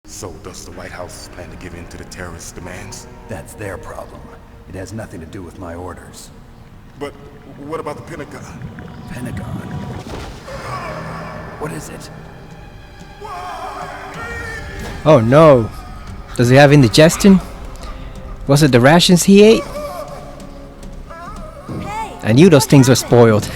So does the White House plan to give in to the terrorists' demands? That's their problem. It has nothing to do with my orders. But what about the Pentagon? Pentagon? What is it? Oh no. Does he have indigestion? Was it the rations he ate? I knew those things were spoiled.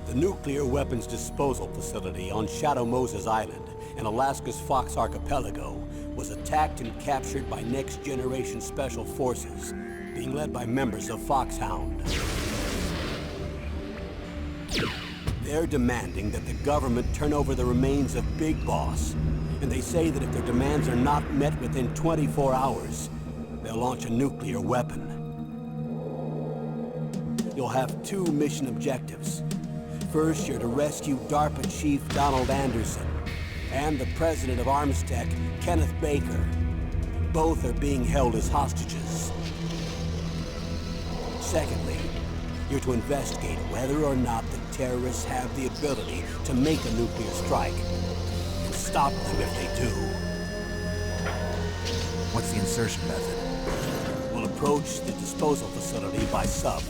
The nuclear weapons disposal facility on Shadow Moses Island in Alaska's Fox Archipelago was attacked and captured by next-generation special forces, being led by members of Foxhound. They're demanding that the government turn over the remains of Big Boss, and they say that if their demands are not met within 24 hours, they'll launch a nuclear weapon. You'll have two mission objectives. First, you're to rescue DARPA Chief Donald Anderson and the President of Armstech, Kenneth Baker. Both are being held as hostages. Secondly, you're to investigate whether or not the terrorists have the ability to make a nuclear strike and stop them if they do. What's the insertion method? We'll approach the disposal facility by sub.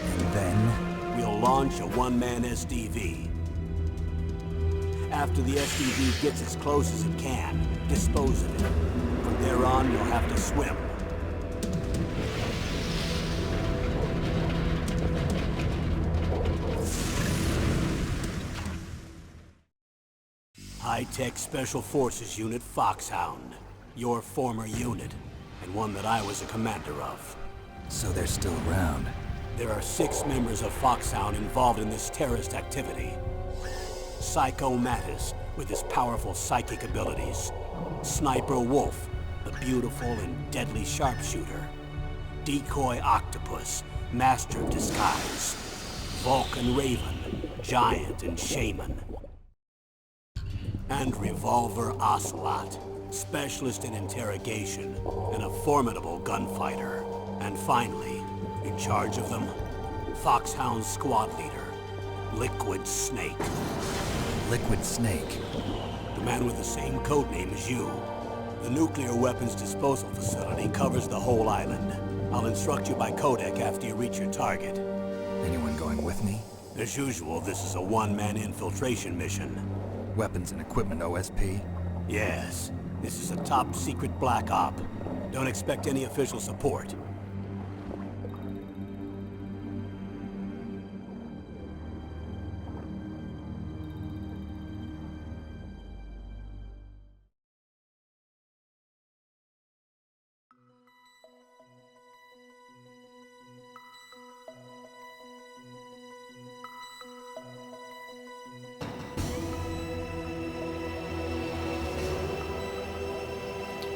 And then? We'll launch a one-man SDV. After the SDV gets as close as it can, dispose of it. From there on, you'll have to swim. High-Tech Special Forces Unit Foxhound. Your former unit, and one that I was a commander of. So they're still around. There are 6 members of Foxhound involved in this terrorist activity. Psycho Mattis, with his powerful psychic abilities. Sniper Wolf, the beautiful and deadly sharpshooter. Decoy Octopus, master of disguise. Vulcan Raven, giant and shaman. And Revolver Ocelot, specialist in interrogation and a formidable gunfighter. And finally, in charge of them, Foxhound's squad leader, Liquid Snake. Liquid Snake? The man with the same codename as you. The nuclear weapons disposal facility covers the whole island. I'll instruct you by codec after you reach your target. Anyone going with me? As usual, this is a one-man infiltration mission. Weapons and equipment OSP? Yes. This is a top-secret black op. Don't expect any official support.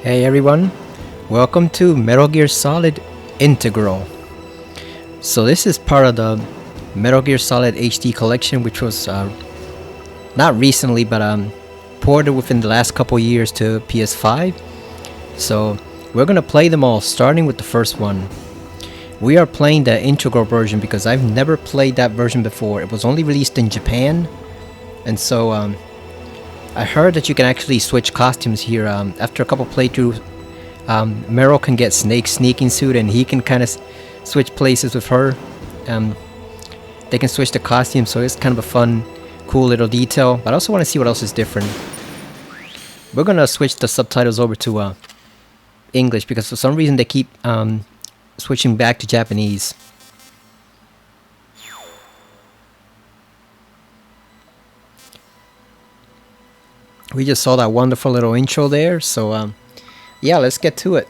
Hey everyone, welcome to Metal Gear Solid Integral. So this is part of the Metal Gear Solid HD collection, which was not recently but ported within the last couple years to PS5. So we're gonna play them all, starting with the first one. We are playing the Integral version because I've never played that version before. It was only released in Japan, and so I heard that you can actually switch costumes here. After a couple playthroughs, Meryl can get Snake's sneaking suit, and he can kind of switch places with her. they can switch the costume, so it's kind of a fun, cool little detail. But I also want to see what else is different. We're gonna switch the subtitles over to English because for some reason they keep switching back to Japanese. We just saw that wonderful little intro there, so yeah, let's get to it.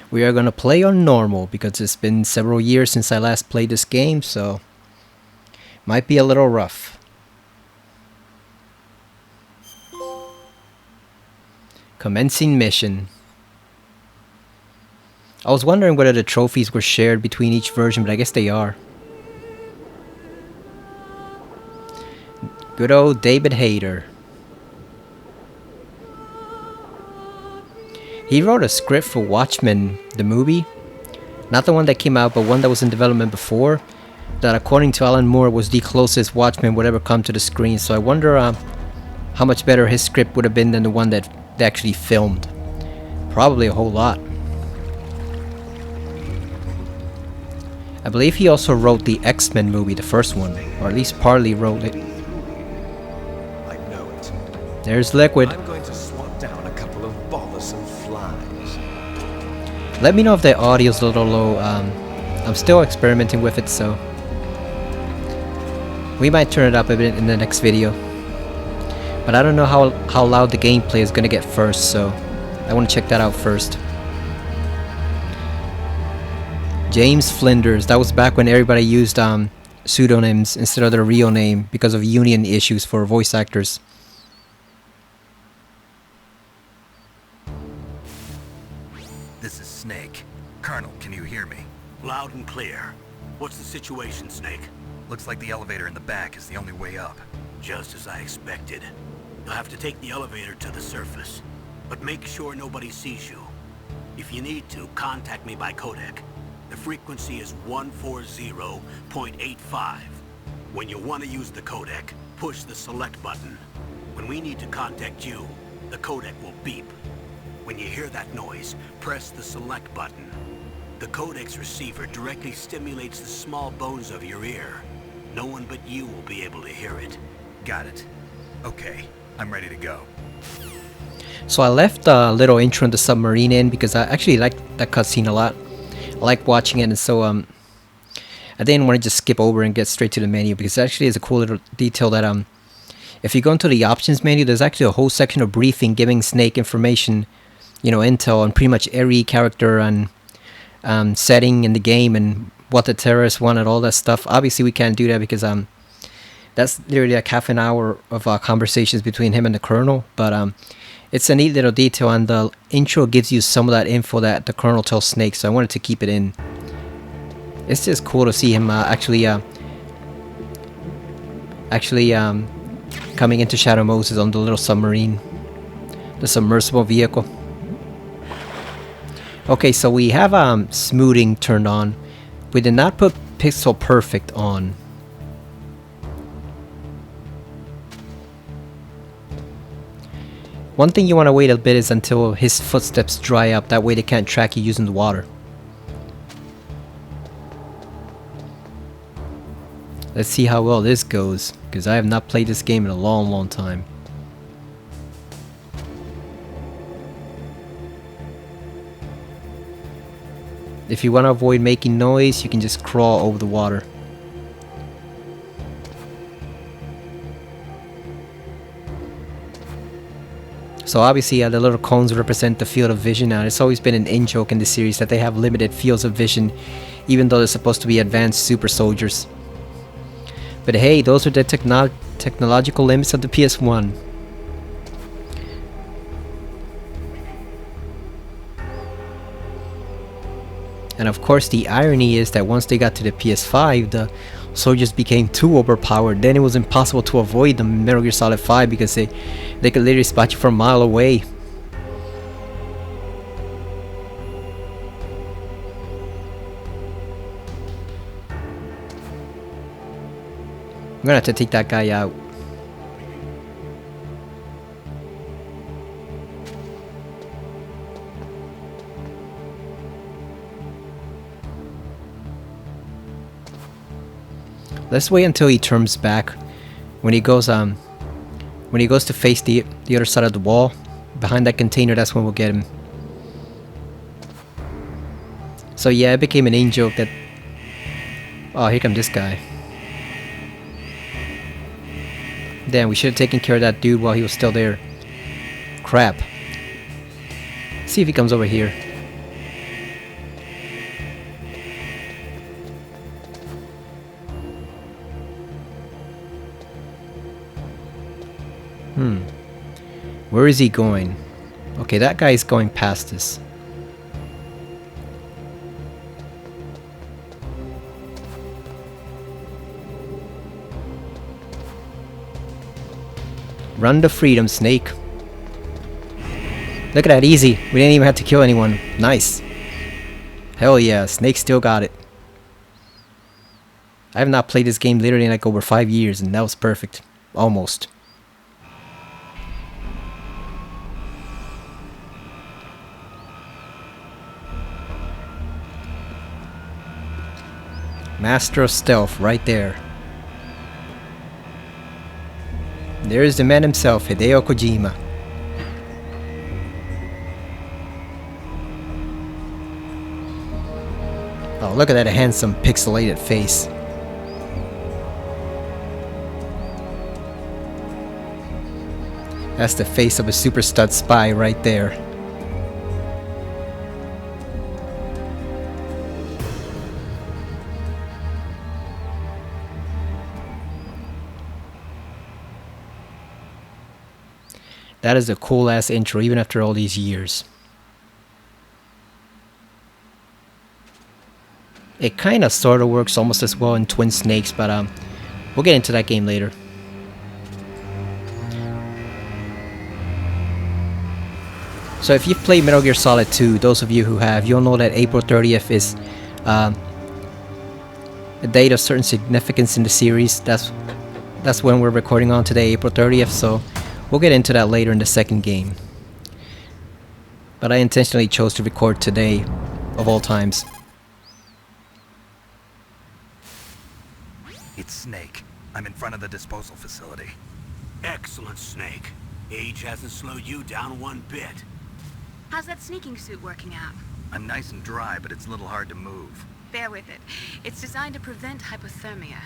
We are gonna play on normal because it's been several years since I last played this game, so might be a little rough. Commencing mission. I was wondering whether the trophies were shared between each version, but I guess they are. Good old David Hayter. He wrote a script for Watchmen, the movie. Not the one that came out, but one that was in development before. That, according to Alan Moore, was the closest Watchmen would ever come to the screen. So I wonder how much better his script would have been than the one that they actually filmed. Probably a whole lot. I believe he also wrote the X-Men movie, the first one. Or at least partly wrote it. I know it. There's Liquid. I'm going to swat down a couple of bothersome flies. Let me know if the audio's a little low. I'm still experimenting with it, so we might turn it up a bit in the next video. But I don't know how loud the gameplay is gonna get first, so I want to check that out first. James Flinders. That was back when everybody used pseudonyms instead of their real name because of union issues for voice actors. This is Snake. Colonel, can you hear me? Loud and clear. What's the situation, Snake? Looks like the elevator in the back is the only way up. Just as I expected. You'll have to take the elevator to the surface. But make sure nobody sees you. If you need to, contact me by codec. The frequency is 140.85. When you want to use the codec, push the select button. When we need to contact you, the codec will beep. When you hear that noise, press the select button. The codec's receiver directly stimulates the small bones of your ear. No one but you will be able to hear it. Got it. Okay, I'm ready to go. So I left a little intro in the submarine in because I actually liked that cutscene a lot. I like watching it, and so I didn't want to just skip over and get straight to the menu because it actually is a cool little detail that if you go into the options menu, there's actually a whole section of briefing giving Snake information, you know, intel on pretty much every character and setting in the game and what the terrorists want and all that stuff. Obviously we can't do that because that's literally like half an hour of conversations between him and the colonel, but it's a neat little detail, and the intro gives you some of that info that the colonel tells Snake, so I wanted to keep it in. It's just cool to see him actually coming into Shadow Moses on the little submarine, the submersible vehicle. Okay, so we have smoothing turned on. We did not put pixel perfect on. One thing you want to wait a bit is until his footsteps dry up, that way they can't track you using the water. Let's see how well this goes, because I have not played this game in a long time. If you want to avoid making noise, you can just crawl over the water. So obviously the little cones represent the field of vision. Now it's always been an in-joke in the series that they have limited fields of vision, even though they're supposed to be advanced super soldiers. But hey, those are the technological limits of the PS1. And of course the irony is that once they got to the PS5, the soldiers became too overpowered. Then it was impossible to avoid them in Metal Gear Solid 5 because they could literally spot you from a mile away. I'm gonna have to take that guy out. Let's wait until he turns back. When he goes to face the other side of the wall, behind that container, that's when we'll get him. So yeah, it became an in-joke that... Oh, here comes this guy. Damn, we should have taken care of that dude while he was still there. Crap. See if he comes over here. Where is he going? Okay, that guy is going past us. Run to freedom, Snake. Look at that, easy. We didn't even have to kill anyone. Nice. Hell yeah, Snake still got it. I have not played this game literally in like over 5 years, and that was perfect. Almost. Master of Stealth right there. There's the man himself, Hideo Kojima. Oh, look at that handsome pixelated face. That's the face of a super stud spy right there. That is a cool ass intro even after all these years. It kinda sorta works almost as well in Twin Snakes, but we'll get into that game later. So if you've played Metal Gear Solid 2, those of you who have, you'll know that April 30th is a date of certain significance in the series. That's when we're recording on today, April 30th, so we'll get into that later in the second game. But I intentionally chose to record today, of all times. It's Snake. I'm in front of the disposal facility. Excellent, Snake. Age hasn't slowed you down one bit. How's that sneaking suit working out? I'm nice and dry, but it's a little hard to move. Bear with it. It's designed to prevent hypothermia.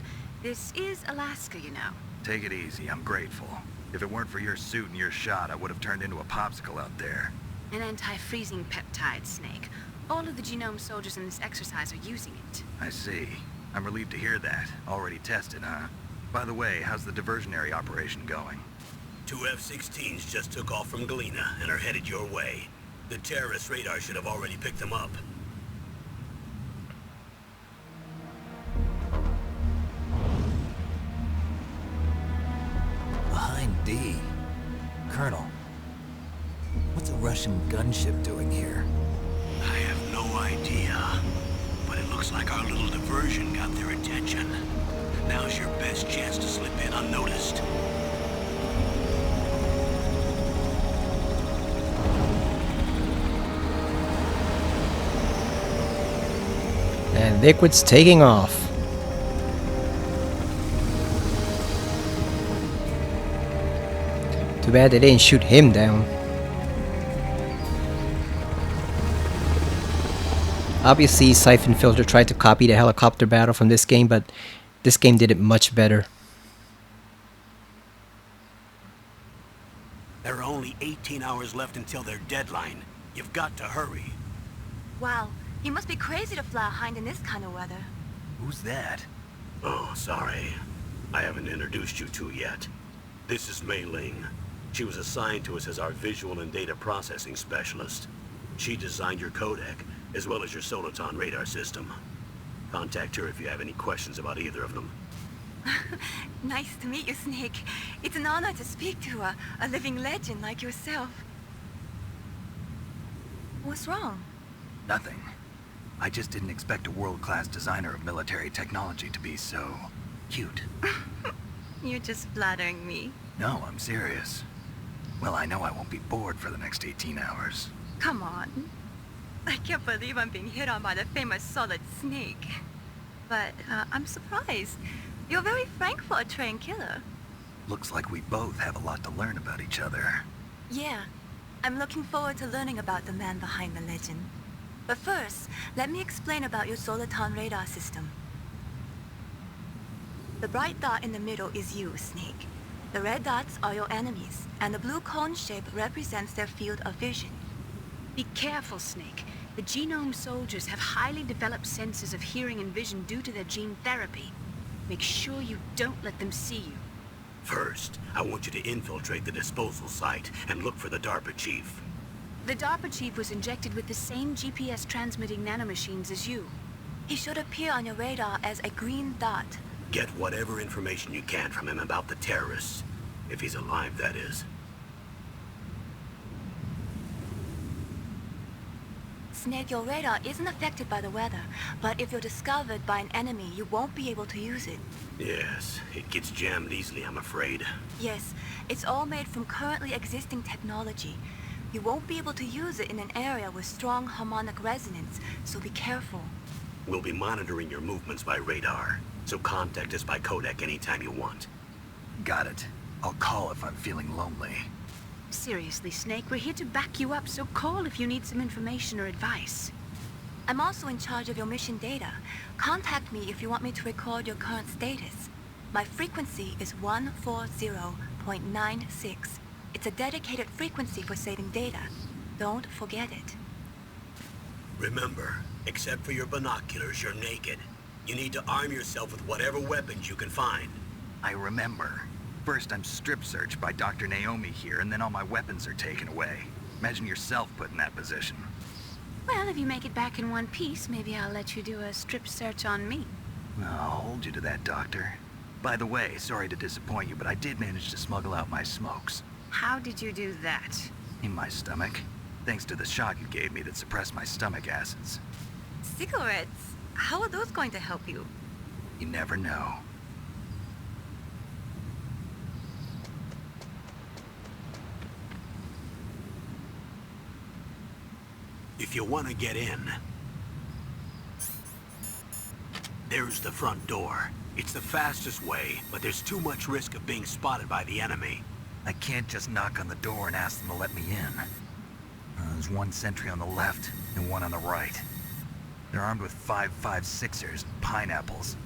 This is Alaska, you know. Take it easy, I'm grateful. If it weren't for your suit and your shot, I would have turned into a popsicle out there. An anti-freezing peptide, Snake. All of the genome soldiers in this exercise are using it. I see. I'm relieved to hear that. Already tested, huh? By the way, how's the diversionary operation going? 2 F-16s just took off from Galena and are headed your way. The terrorist radar should have already picked them up. Behind D. Colonel, what's a Russian gunship doing here? I have no idea, but it looks like our little diversion got their attention. Now's your best chance to slip in unnoticed. And Liquid's taking off. Too bad they didn't shoot him down. Obviously, Siphon Filter tried to copy the helicopter battle from this game, but this game did it much better. There are only 18 hours left until their deadline. You've got to hurry. Wow, you must be crazy to fly hind in this kind of weather. Who's that? Oh, sorry. I haven't introduced you to yet. This is Mei Ling. She was assigned to us as our visual and data processing specialist. She designed your codec, as well as your Soliton radar system. Contact her if you have any questions about either of them. Nice to meet you, Snake. It's an honor to speak to a living legend like yourself. What's wrong? Nothing. I just didn't expect a world-class designer of military technology to be so cute. You're just flattering me. No, I'm serious. Well, I know I won't be bored for the next 18 hours. Come on. I can't believe I'm being hit on by the famous Solid Snake. But I'm surprised. You're very frank for a trained killer. Looks like we both have a lot to learn about each other. Yeah, I'm looking forward to learning about the man behind the legend. But first, let me explain about your Soliton radar system. The bright dot in the middle is you, Snake. The red dots are your enemies, and the blue cone shape represents their field of vision. Be careful, Snake. The genome soldiers have highly developed senses of hearing and vision due to their gene therapy. Make sure you don't let them see you. First, I want you to infiltrate the disposal site and look for the DARPA chief. The DARPA chief was injected with the same GPS transmitting nanomachines as you. He should appear on your radar as a green dot. Get whatever information you can from him about the terrorists. If he's alive, that is. Snake, your radar isn't affected by the weather, but if you're discovered by an enemy, you won't be able to use it. Yes, it gets jammed easily, I'm afraid. Yes, it's all made from currently existing technology. You won't be able to use it in an area with strong harmonic resonance, so be careful. We'll be monitoring your movements by radar, so contact us by codec anytime you want. Got it. I'll call if I'm feeling lonely. Seriously, Snake, we're here to back you up, so call if you need some information or advice. I'm also in charge of your mission data. Contact me if you want me to record your current status. My frequency is 140.96. It's a dedicated frequency for saving data. Don't forget it. Remember, except for your binoculars, you're naked. You need to arm yourself with whatever weapons you can find. I remember. First, I'm strip searched by Dr. Naomi here, and then all my weapons are taken away. Imagine yourself put in that position. Well, if you make it back in one piece, maybe I'll let you do a strip search on me. I'll hold you to that, Doctor. By the way, sorry to disappoint you, but I did manage to smuggle out my smokes. How did you do that? In my stomach. Thanks to the shot you gave me that suppressed my stomach acids. Cigarettes? How are those going to help you? You never know. If you want to get in, there's the front door. It's the fastest way, but there's too much risk of being spotted by the enemy. I can't just knock on the door and ask them to let me in. There's one sentry on the left and one on the right. They're armed with 5.56ers and pineapples.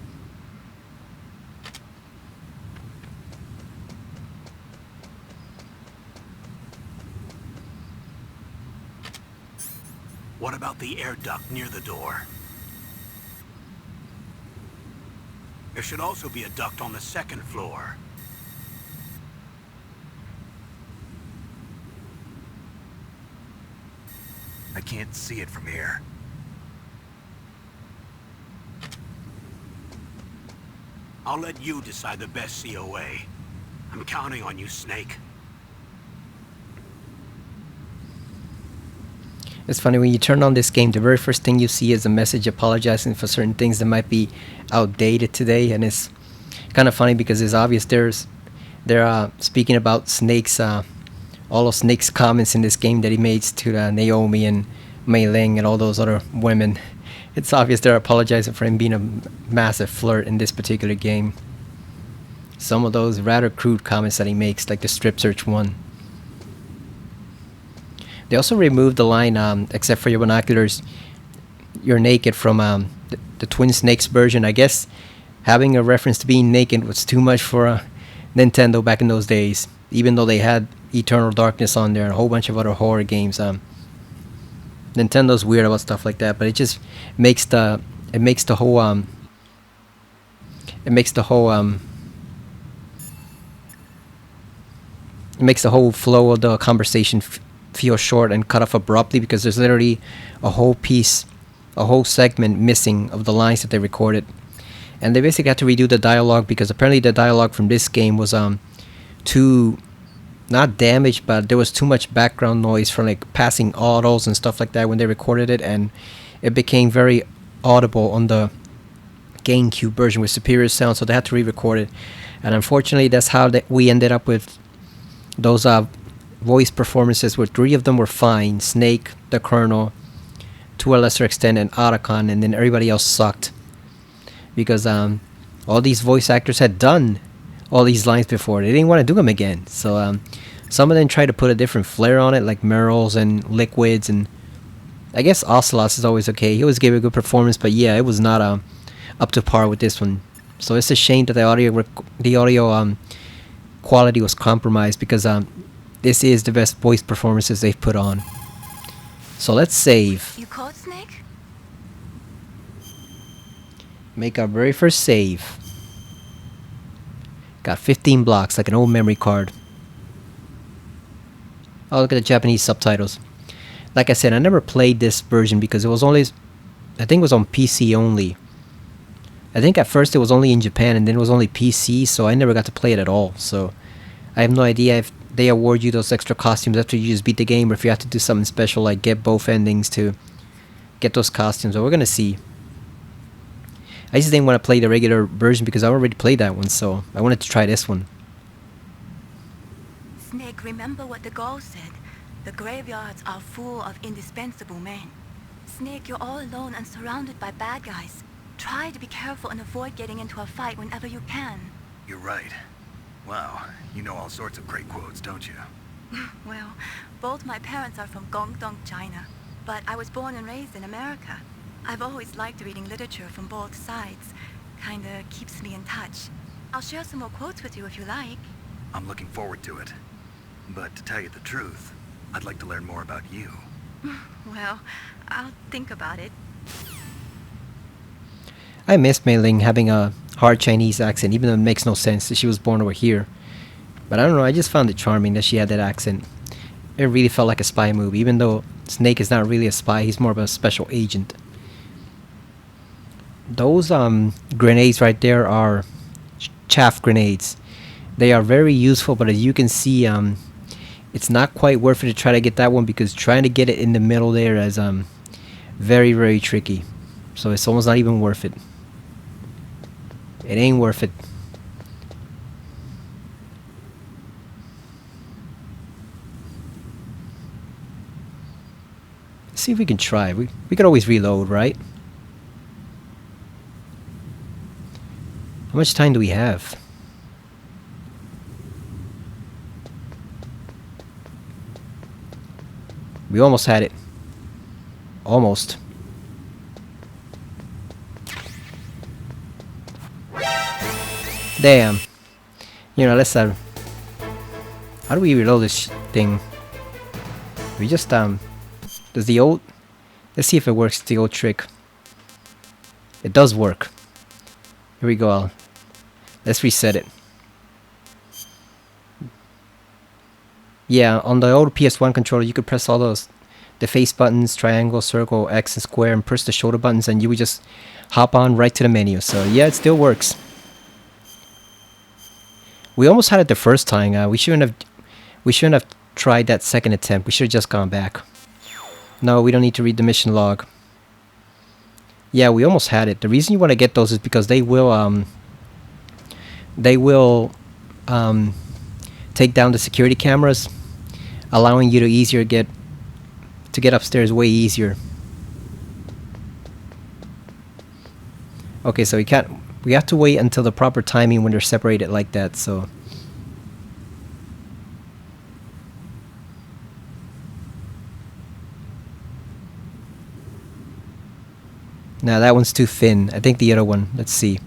What about the air duct near the door? There should also be a duct on the second floor. I can't see it from here. I'll let you decide the best COA. I'm counting on you, Snake. It's funny, when you turn on this game, the very first thing you see is a message apologizing for certain things that might be outdated today, and it's kind of funny because it's obvious they're speaking about Snake's all of Snake's comments in this game that he made to Naomi and Mei Ling and all those other women. It's obvious they're apologizing for him being a massive flirt in this particular game. Some of those rather crude comments that he makes, like the strip search one. They also removed the line, except for your binoculars, you're naked, from the Twin Snakes version. I guess having a reference to being naked was too much for Nintendo back in those days, even though they had Eternal Darkness on there and a whole bunch of other horror games. Nintendo's weird about stuff like that, but it just makes the whole flow of the conversation feel short and cut off abruptly, because there's literally a whole segment missing of the lines that they recorded, and they basically had to redo the dialogue because apparently the dialogue from this game was too, not damaged, but there was too much background noise from like passing autos and stuff like that when they recorded it, and it became very audible on the GameCube version with superior sound, so they had to re-record it. And unfortunately, that's how we ended up with those voice performances, where 3 of them were fine: Snake, the Colonel, to a lesser extent, and Otacon, and then everybody else sucked because all these voice actors had done all these lines before. They didn't want to do them again. So some of them tried to put a different flair on it, like Meryl's and Liquid's, and I guess Ocelot's is always okay. He always gave a good performance, but yeah, it was not up to par with this one. So it's a shame that the audio quality was compromised, because this is the best voice performances they've put on. So let's save. You caught Snake? Make our very first save. Got 15 blocks, like an old memory card. Oh, look at the Japanese subtitles. Like I said, I never played this version because it was only, I think it was on PC only. I think at first it was only in Japan, and then it was only PC, so I never got to play it at all. So I have no idea if they award you those extra costumes after you just beat the game, or if you have to do something special like get both endings to get those costumes. But we're gonna see. I just didn't want to play the regular version because I already played that one, so I wanted to try this one. Snake, remember what the Gaul said. The graveyards are full of indispensable men. Snake, you're all alone and surrounded by bad guys. Try to be careful and avoid getting into a fight whenever you can. You're right. Wow, you know all sorts of great quotes, don't you? Well, both my parents are from Guangdong, China, but I was born and raised in America. I've always liked reading literature from both sides. Kinda keeps me in touch. I'll share some more quotes with you if you like. I'm looking forward to it. But to tell you the truth, I'd like to learn more about you. Well, I'll think about it. I miss Mei Ling having a hard Chinese accent, even though it makes no sense that she was born over here. But I don't know, I just found it charming that she had that accent. It really felt like a spy movie, even though Snake is not really a spy, he's more of a special agent. Those grenades right there are chaff grenades. They are very useful, but as you can see, it's not quite worth it to try to get that one, because trying to get it in the middle there is very, very tricky. So it's almost not even worth it. It ain't worth it. Let's see if we can try. We could always reload, right? How much time do we have? We almost had it. Almost. Damn. You know, let's how do we reload this thing? We just does the old, let's see if it works, the old trick. It does work. Here we go. Let's reset it. Yeah, on the old PS1 controller you could press all those, the face buttons, triangle, circle, X and square, and press the shoulder buttons, and you would just hop on right to the menu. So yeah, it still works. We almost had it the first time. We shouldn't have tried that second attempt. We should have just gone back. No, we don't need to read the mission log. Yeah, we almost had it. The reason you want to get those is because they will take down the security cameras, allowing you to get upstairs way easier. Okay, so we have to wait until the proper timing when they're separated like that, so. Now that one's too thin. I think the other one, let's see.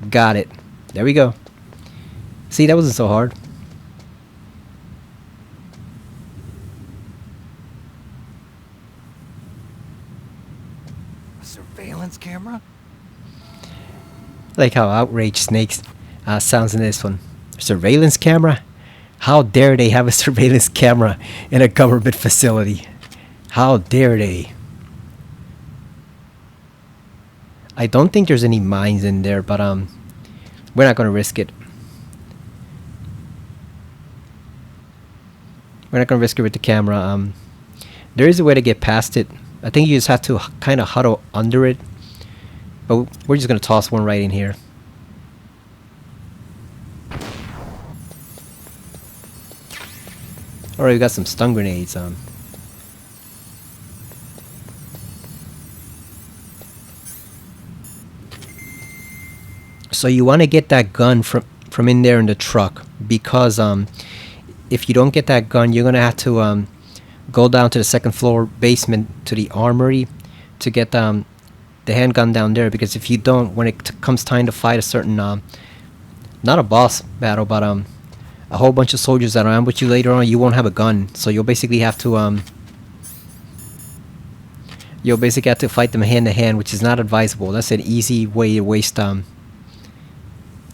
Got it. There we go. See, that wasn't so hard. Surveillance camera? Like how outraged Snake sounds in this one. Surveillance camera? How dare they have a surveillance camera in a government facility? How dare they? I don't think there's any mines in there, but we're not gonna risk it. We're not gonna risk it with the camera. There is a way to get past it. I think you just have to kind of huddle under it. But we're just gonna toss one right in here. Alright, we got some stun grenades. So you want to get that gun from in there in the truck, because if you don't get that gun, you're gonna have to go down to the second floor basement to the armory to get the handgun down there. Because if you don't, when it comes time to fight a certain not a boss battle, but a whole bunch of soldiers that will ambush you later on, you won't have a gun. So you'll basically have to fight them hand to hand, which is not advisable. That's an easy way to waste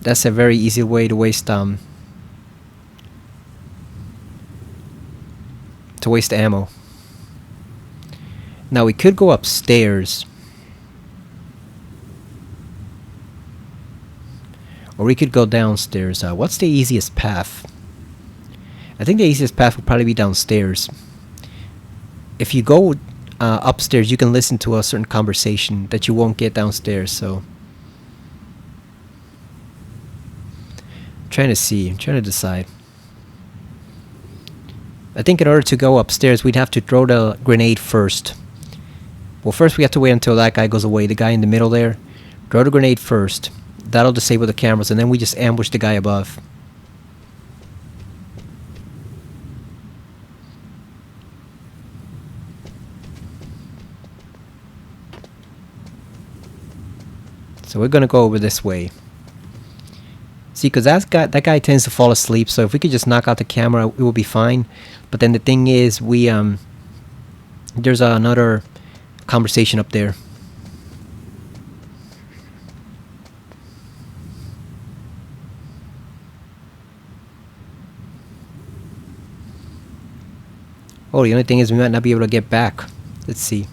that's a very easy way to waste ammo. Now we could go upstairs, or we could go downstairs. What's the easiest path? I think the easiest path would probably be downstairs. If you go upstairs, you can listen to a certain conversation that you won't get downstairs. So I'm trying to decide. I think in order to go upstairs, we'd have to throw the grenade first. Well, first we have to wait until that guy goes away, the guy in the middle there. Throw the grenade first. That'll disable the cameras, and then we just ambush the guy above. So we're gonna go over this way. See, because that guy tends to fall asleep, so if we could just knock out the camera, it will be fine. But then the thing is, there's another conversation up there. Oh, the only thing is we might not be able to get back. Let's see.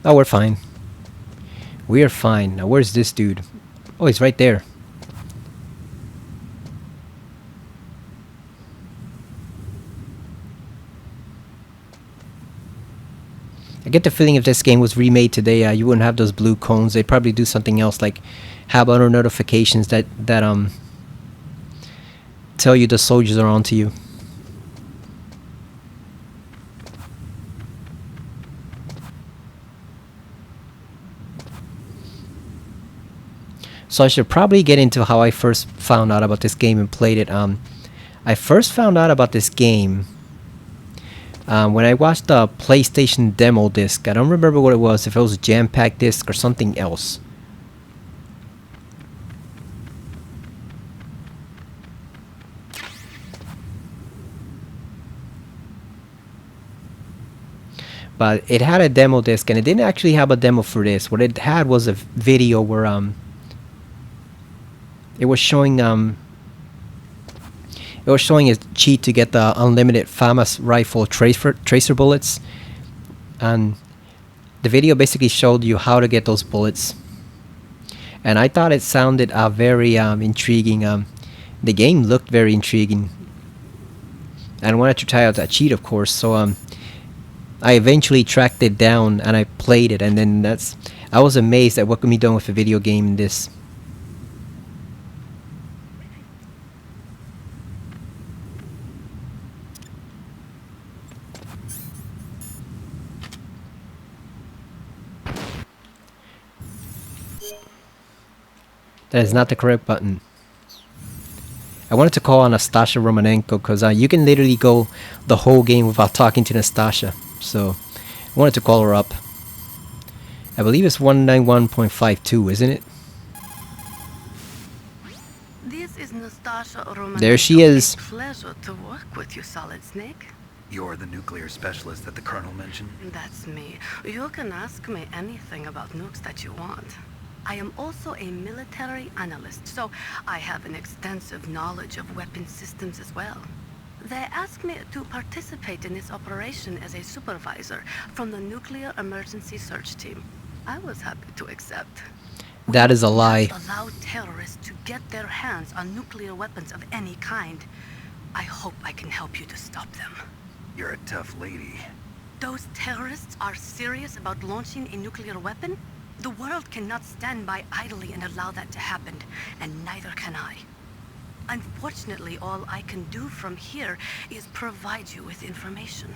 Oh, we're fine. We are fine. Now, where's this dude? Oh, he's right there. I get the feeling if this game was remade today, you wouldn't have those blue cones. They'd probably do something else, like have other notifications that tell you the soldiers are onto you. So I should probably get into how I first found out about this game and played it. I first found out about this game when I watched the PlayStation demo disc. I don't remember what it was, if it was a jam-packed disc or something else. But it had a demo disc, and it didn't actually have a demo for this. What it had was a video where it was showing a cheat to get the unlimited FAMAS rifle tracer bullets, and the video basically showed you how to get those bullets. And I thought it sounded very intriguing. The game looked very intriguing, and I wanted to try out that cheat, of course. So I eventually tracked it down and I played it, and then I was amazed at what can be done with a video game in this. That is not the correct button. I wanted to call Anastasia Romanenko because you can literally go the whole game without talking to Nastasia. So I wanted to call her up. I believe it's 191.52, isn't it? This is Nastasia Romanenko. There she is. A pleasure to work with you, Solid Snake. You're the nuclear specialist that the Colonel mentioned? That's me. You can ask me anything about nukes that you want. I am also a military analyst, so I have an extensive knowledge of weapon systems as well. They asked me to participate in this operation as a supervisor from the Nuclear Emergency Search Team. I was happy to accept. That is a lie. We do not allow terrorists to get their hands on nuclear weapons of any kind. I hope I can help you to stop them. You're a tough lady. Those terrorists are serious about launching a nuclear weapon? The world cannot stand by idly and allow that to happen, and neither can I. Unfortunately, all I can do from here is provide you with information.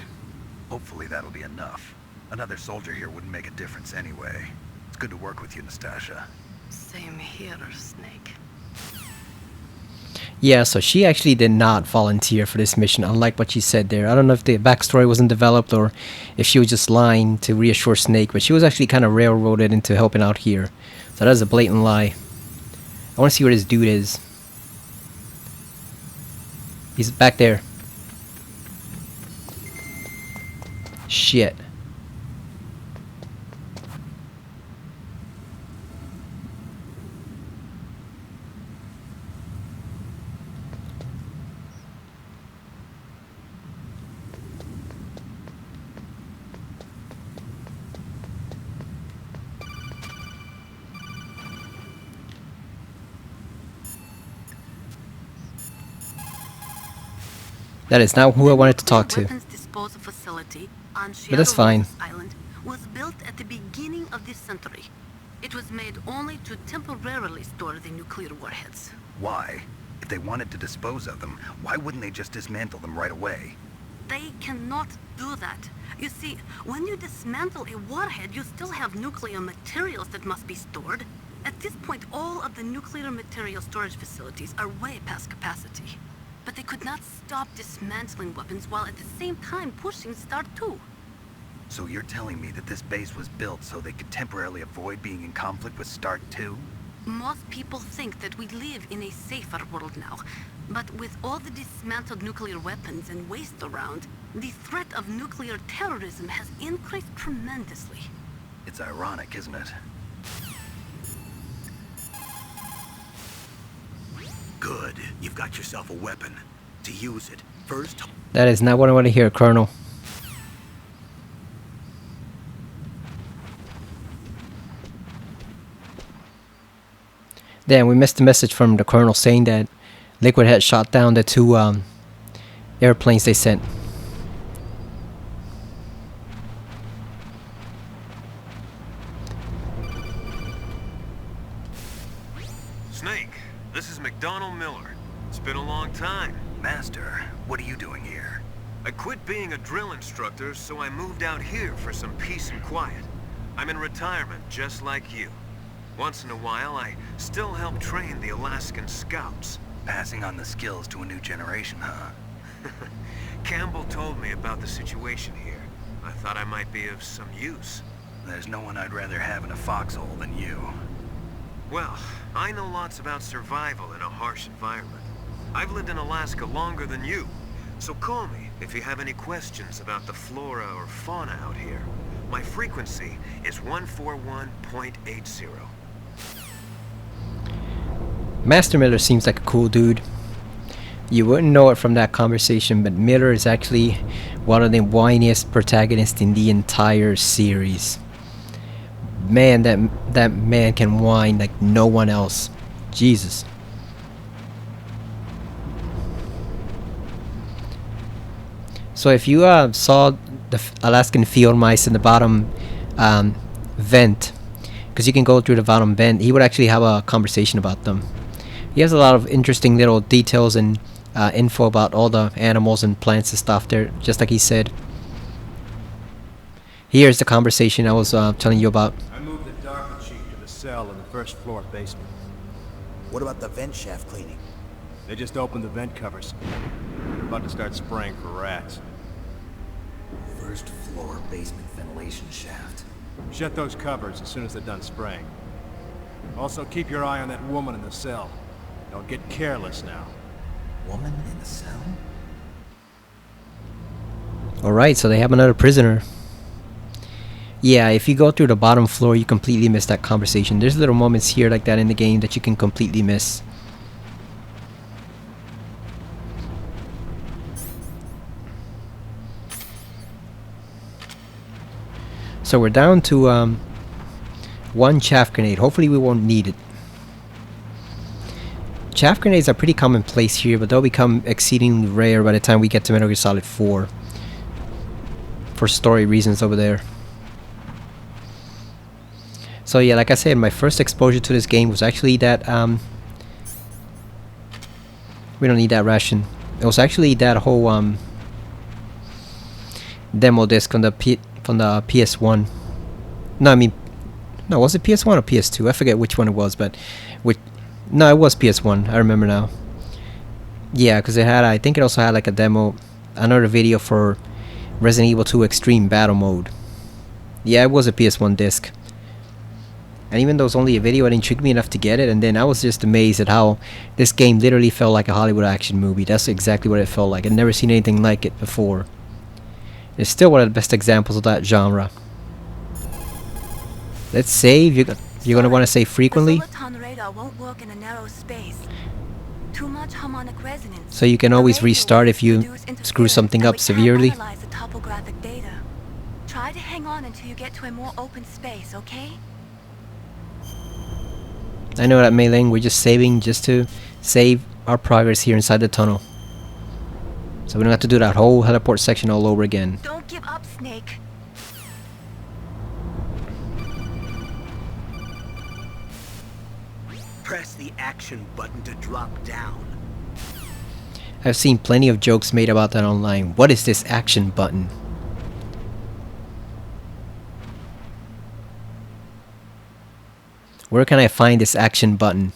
Hopefully that'll be enough. Another soldier here wouldn't make a difference anyway. It's good to work with you, Nastasha. Same here, Snake. Yeah, so she actually did not volunteer for this mission, unlike what she said there. I don't know if the backstory wasn't developed or if she was just lying to reassure Snake, but she was actually kind of railroaded into helping out here. So that's a blatant lie. I want to see where this dude is. He's back there. Shit. That is not who I wanted to talk to. Weapons disposal facility on But that's fine. Roses Island was built at the beginning of this century. It was made only to temporarily store the nuclear warheads. Why? If they wanted to dispose of them, why wouldn't they just dismantle them right away? They cannot do that. You see, when you dismantle a warhead, you still have nuclear materials that must be stored. At this point, all of the nuclear material storage facilities are way past capacity. But they could not stop dismantling weapons while at the same time pushing Start 2. So you're telling me that this base was built so they could temporarily avoid being in conflict with Start 2? Most people think that we live in a safer world now. But with all the dismantled nuclear weapons and waste around, the threat of nuclear terrorism has increased tremendously. It's ironic, isn't it? Good. You've got yourself a weapon. To use it, first... That is not what I want to hear, Colonel. Damn, we missed the message from the Colonel saying that Liquid had shot down the two airplanes they sent. Snake, this is McDonald Miller. It's been a long time. Master, what are you doing here? I quit being a drill instructor, so I moved out here for some peace and quiet. I'm in retirement, just like you. Once in a while, I still help train the Alaskan Scouts. Passing on the skills to a new generation, huh? Campbell told me about the situation here. I thought I might be of some use. There's no one I'd rather have in a foxhole than you. Well, I know lots about survival in a harsh environment. I've lived in Alaska longer than you, so call me if you have any questions about the flora or fauna out here. My frequency is 141.80. Master Miller seems like a cool dude. You wouldn't know it from that conversation, but Miller is actually one of the whiniest protagonists in the entire series. Man, that man can whine like no one else. Jesus. So if you saw the Alaskan field mice in the bottom vent, because you can go through the bottom vent, he would actually have a conversation about them. He has a lot of interesting little details and info about all the animals and plants and stuff there, just like he said. Here's the conversation I was telling you about. I moved the Darker Chief to the cell in the first floor basement. What about the vent shaft cleaning? They just opened the vent covers. They're about to start spraying for rats. First floor basement ventilation shaft. Shut those covers as soon as they're done spraying. Also, keep your eye on that woman in the cell. Don't get careless now. Woman in the cell? Alright, so they have another prisoner. Yeah, if you go through the bottom floor, you completely miss that conversation. There's little moments here like that in the game that you can completely miss. So we're down to one chaff grenade. Hopefully we won't need it. Chaff grenades are pretty commonplace here, but they'll become exceedingly rare by the time we get to Metal Gear Solid 4. For story reasons over there. So yeah, like I said, my first exposure to this game was actually that we don't need that ration. It was actually that whole demo disc from the PS1. No, I mean, no, was it PS1 or PS2? I forget which one it was, but no, it was PS1. I remember now. Yeah, because it had, I think it also had like a demo, another video for Resident Evil 2 Extreme Battle Mode. Yeah, it was a PS1 disc. And even though it's only a video, it intrigued me enough to get it. And then I was just amazed at how this game literally felt like a Hollywood action movie. That's exactly what it felt like. I'd never seen anything like it before. It's still one of the best examples of that genre. Let's save. You're gonna want to save frequently, The radar won't work in a narrow space. Too much harmonic resonance. so you can always restart if you screw something up severely. Analyze the topographic data. Try to hang on until you get to a more open space, okay? I know that, Mei Ling. We're just saving just to save our progress here inside the tunnel, so we don't have to do that whole heliport section all over again. Don't give up, Snake. Press the action button to drop down. I've seen plenty of jokes made about that online. What is this action button? Where can I find this action button?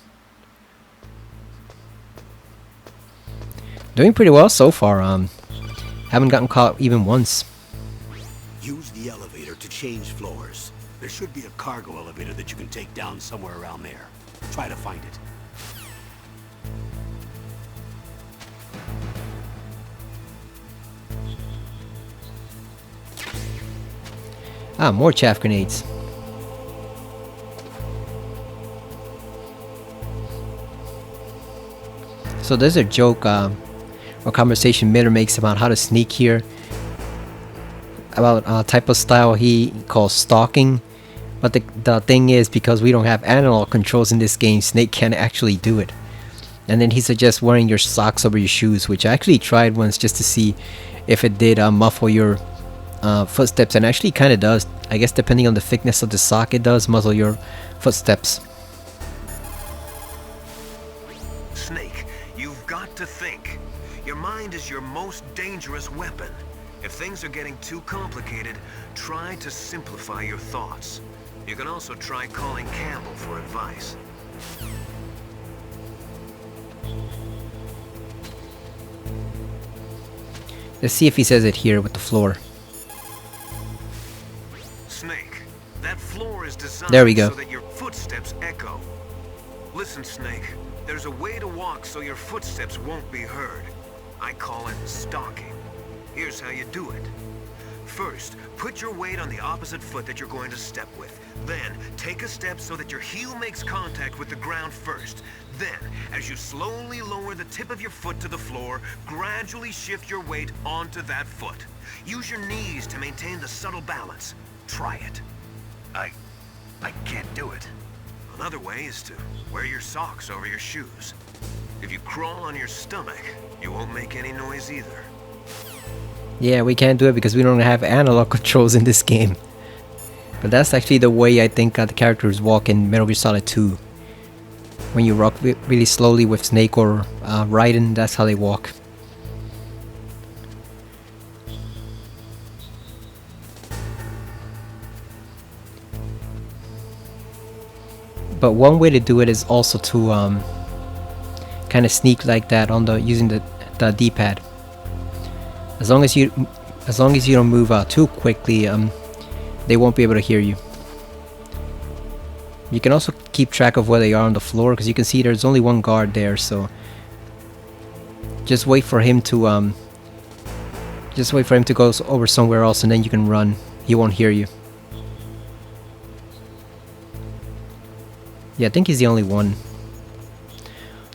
Doing pretty well so far. Haven't gotten caught even once. Use the elevator to change floors. There should be a cargo elevator that you can take down somewhere around there. Try to find it. Ah, more chaff grenades. So there's a joke or conversation Miller makes about how to sneak here. About a type of style he calls stalking. But the thing is, because we don't have analog controls in this game, Snake can't actually do it. And then he suggests wearing your socks over your shoes, which I actually tried once just to see if it did muffle your footsteps, and actually kind of does. I guess depending on the thickness of the sock, it does muzzle your footsteps. Snake, you've got to think. Your mind is your most dangerous weapon. If things are getting too complicated, try to simplify your thoughts. You can also try calling Campbell for advice. Let's see if he says it here with the floor. Snake, that floor is designed There we go. so that your footsteps echo. Listen, Snake, there's a way to walk so your footsteps won't be heard. I call it stalking. Here's how you do it. First, put your weight on the opposite foot that you're going to step with. Then, take a step so that your heel makes contact with the ground first. Then, as you slowly lower the tip of your foot to the floor, gradually shift your weight onto that foot. Use your knees to maintain the subtle balance. Try it. I can't do it. Another way is to wear your socks over your shoes. If you crawl on your stomach, you won't make any noise either. Yeah, we can't do it because we don't have analog controls in this game. But that's actually the way I think the characters walk in Metal Gear Solid 2. When you walk really slowly with Snake or Raiden, that's how they walk. But one way to do it is also to kind of sneak like that on using the D-pad. As long as you don't move too quickly, they won't be able to hear you. You can also keep track of where they are on the floor, because you can see there's only one guard there. So just wait for him to go over somewhere else, and then you can run. He won't hear you. Yeah, I think he's the only one.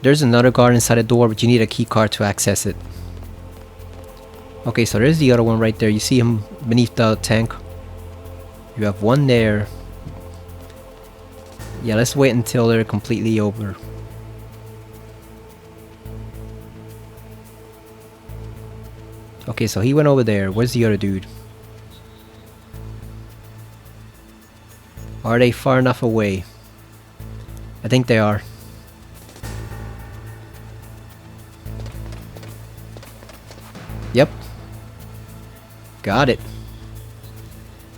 There's another guard inside the door, but you need a key card to access it. Okay, so there's the other one right there. You see him beneath the tank. You have one there. Yeah, let's wait until they're completely over. Okay, so he went over there. Where's the other dude? Are they far enough away? I think they are. Yep. Got it.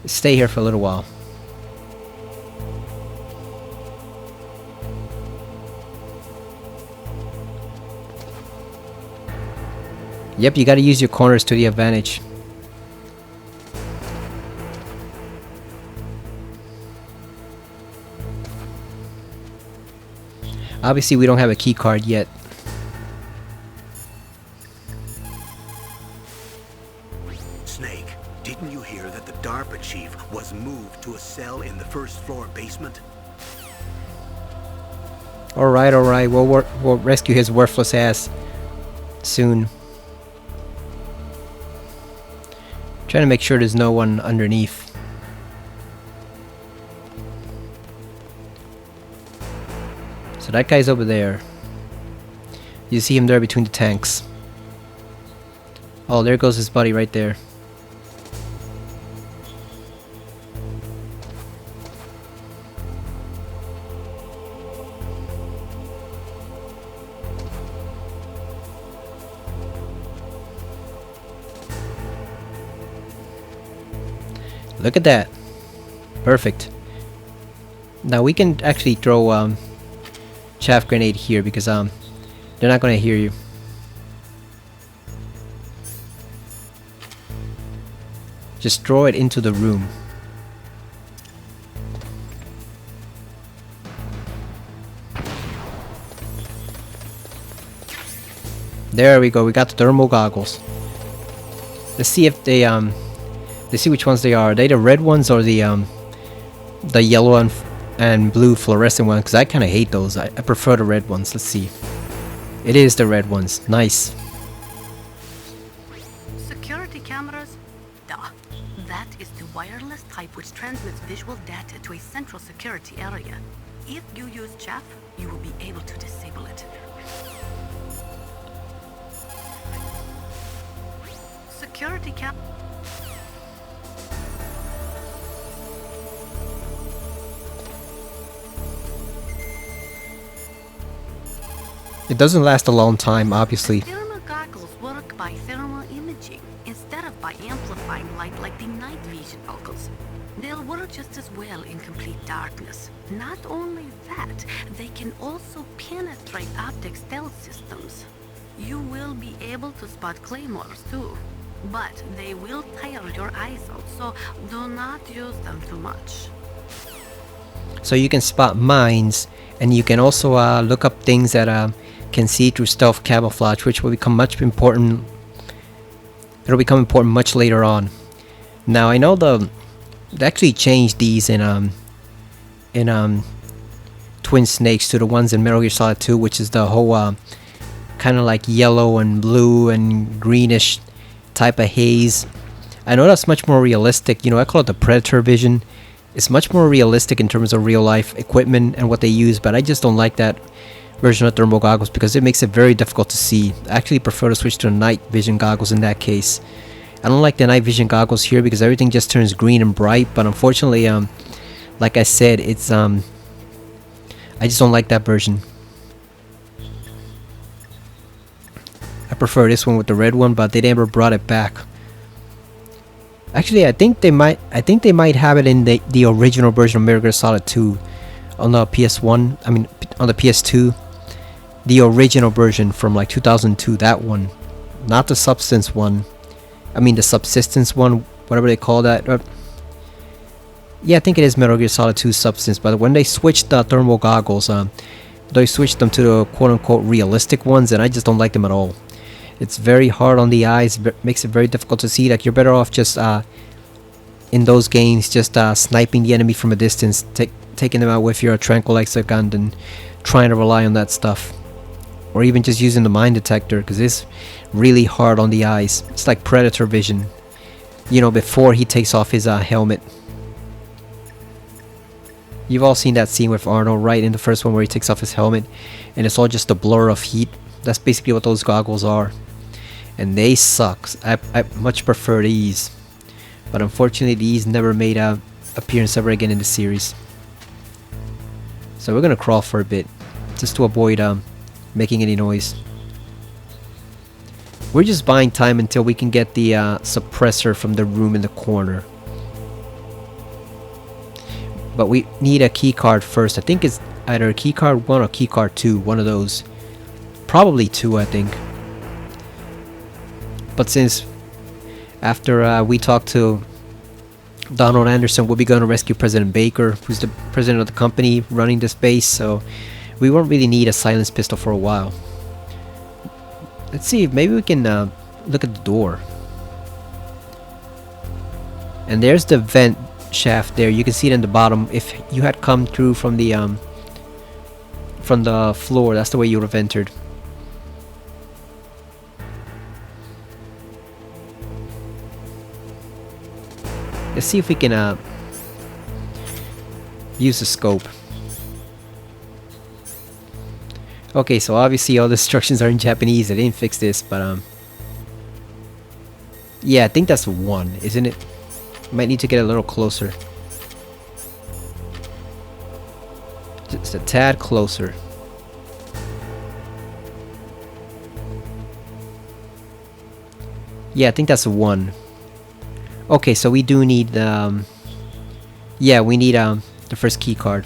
Stay here for a little while. Yep, you gotta use your corners to the advantage. Obviously, we don't have a key card yet. Snake, didn't you hear that the DARPA chief was moved to a cell in the first floor basement? Alright, alright. We'll rescue his worthless ass soon. Trying to make sure there's no one underneath. So that guy's over there. You see him there between the tanks. Oh, there goes his buddy right there. Look at that. Perfect. Now we can actually throw chaff grenade here because they're not gonna hear you. Just throw it into the room. There we go. We got the thermal goggles. Let's see if they let's see which ones they are. Are they the red ones or the yellow and blue fluorescent ones? Because I kind of hate those. I prefer the red ones. Let's see. It is the red ones. Nice. Security cameras? Duh. That is the wireless type which transmits visual data to a central security area. If you use chaff, you will be able to disable it. Security cam... It doesn't last a long time, obviously. Thermal goggles work by thermal imaging instead of by amplifying light like the night vision goggles. They'll work just as well in complete darkness. Not only that, they can also penetrate optic stealth systems. You will be able to spot claymores too, but they will tire your eyes out, so do not use them too much. So you can spot mines, and you can also look up things that can see through stealth camouflage, which will become much important. It'll become important much later on. Now I know they actually changed these in Twin Snakes to the ones in Metal Gear Solid 2, which is the whole kind of like yellow and blue and greenish type of haze. I know that's much more realistic. You know, I call it the Predator vision. It's much more realistic in terms of real life equipment and what they use, but I just don't like that version of thermal goggles because it makes it very difficult to see. I actually prefer to switch to night vision goggles in that case. I don't like the night vision goggles here because everything just turns green and bright, but unfortunately, like I said, it's I just don't like that version. I prefer this one with the red one, but they never brought it back. Actually, I think they might have it in the original version of Metal Gear Solid 2 on the PS1. I mean, on the PS2, the original version from like 2002. That one, not the Substance one. I mean the Subsistence one, whatever they call that. Yeah, I think it is Metal Gear Solid 2 Substance. But when they switched the thermal goggles, they switched them to the quote-unquote realistic ones, and I just don't like them at all. It's very hard on the eyes, makes it very difficult to see. Like, you're better off just in those games just sniping the enemy from a distance, taking them out with your tranquilizer gun and trying to rely on that stuff, or even just using the mine detector, because it's really hard on the eyes. It's like Predator vision, you know, before he takes off his helmet. You've all seen that scene with Arnold, right, in the first one where he takes off his helmet and it's all just a blur of heat. That's basically what those goggles are, and they suck. I much prefer these, but unfortunately these never made an appearance ever again in the series. So we're gonna crawl for a bit just to avoid making any noise. We're just buying time until we can get the suppressor from the room in the corner. But we need a key card first. I think it's either a key card 1 or key card 2, one of those. Probably 2, I think. But since after we talk to Donald Anderson, we'll be going to rescue President Baker, who's the president of the company running this base, so we won't really need a silenced pistol for a while. Let's see if maybe we can look at the door. And there's the vent shaft there. You can see it in the bottom. If you had come through from the floor, that's the way you would have entered. Let's see if we can use the scope. Okay, so obviously all the instructions are in Japanese. I didn't fix this, but yeah, I think that's 1, isn't it? Might need to get a little closer. Just a tad closer. Yeah, I think that's 1. Okay, so we do need yeah, we need the first key card.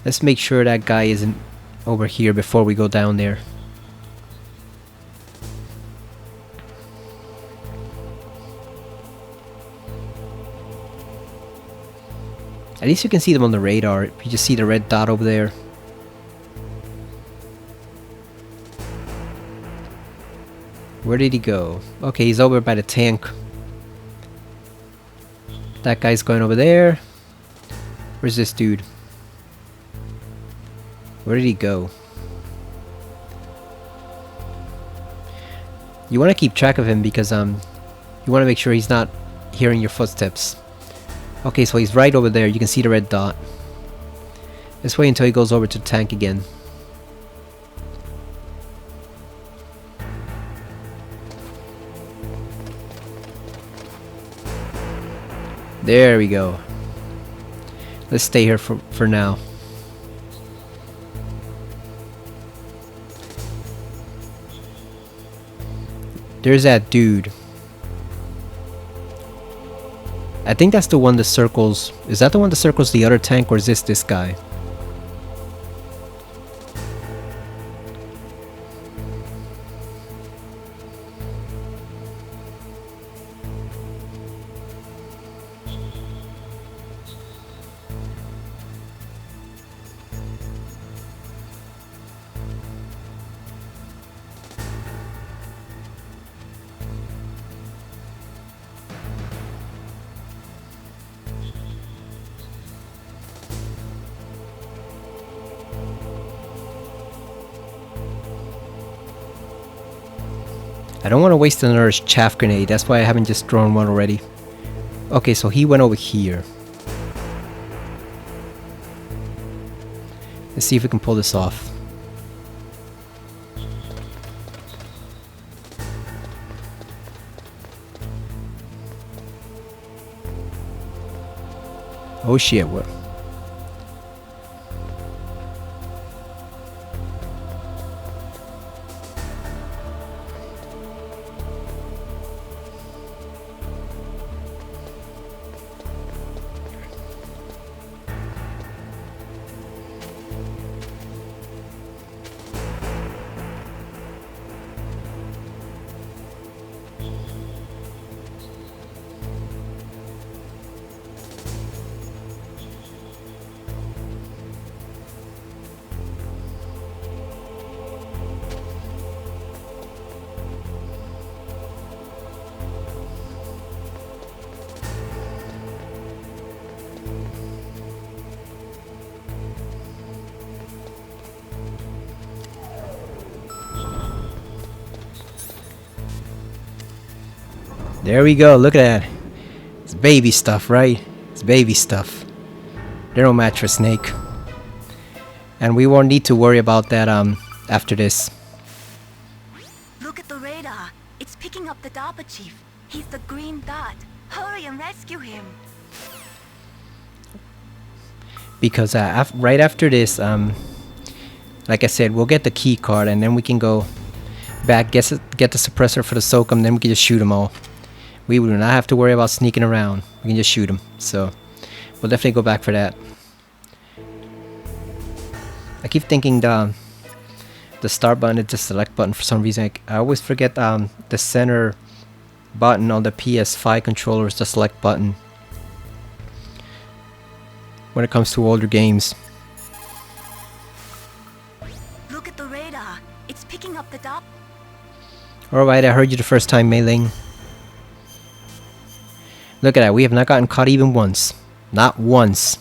Let's make sure that guy isn't over here before we go down there. At least you can see them on the radar. You just see the red dot over there. Where did he go? Okay, he's over by the tank. That guy's going over there. Where's this dude? Where did he go? You want to keep track of him because you want to make sure he's not hearing your footsteps. Okay, so he's right over there. You can see the red dot. Let's wait until he goes over to the tank again. There we go. Let's stay here for now. There's that dude. I think that's the one that circles. Is that the one that circles the other tank, or is this guy? I don't want to waste another chaff grenade. That's why I haven't just thrown one already. Okay, so he went over here. Let's see if we can pull this off. Oh shit, what? There we go, look at that. It's baby stuff, right? It's baby stuff. They don't match for Snake. And we won't need to worry about that after this. Look at the radar. It's picking up the DARPA chief. He's the green dot. Hurry and rescue him. because right after this, like I said, we'll get the key card and then we can go back, get the suppressor for the SOCOM, then we can just shoot them all. We will not have to worry about sneaking around. We can just shoot them. So we'll definitely go back for that. I keep thinking the start button is the select button for some reason. I always forget the center button on the PS5 controller is the select button when it comes to older games. Look at the radar. It's picking up the dot. Alright, I heard you the first time, Mei Ling. Look at that, we have not gotten caught even once. Not once.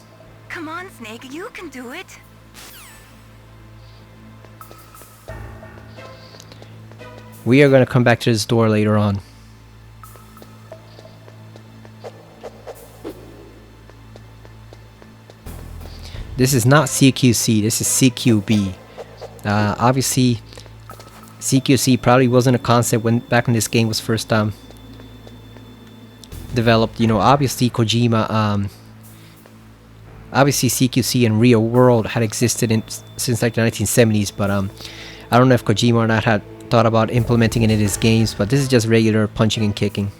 Come on, Snake, you can do it. We are going to come back to this door later on. This is not CQC, this is CQB. Obviously, CQC probably wasn't a concept back when this game was first developed. You know, obviously Kojima, obviously CQC and Real World had existed since like the 1970s, but I don't know if Kojima or not had thought about implementing it in his games, but this is just regular punching and kicking.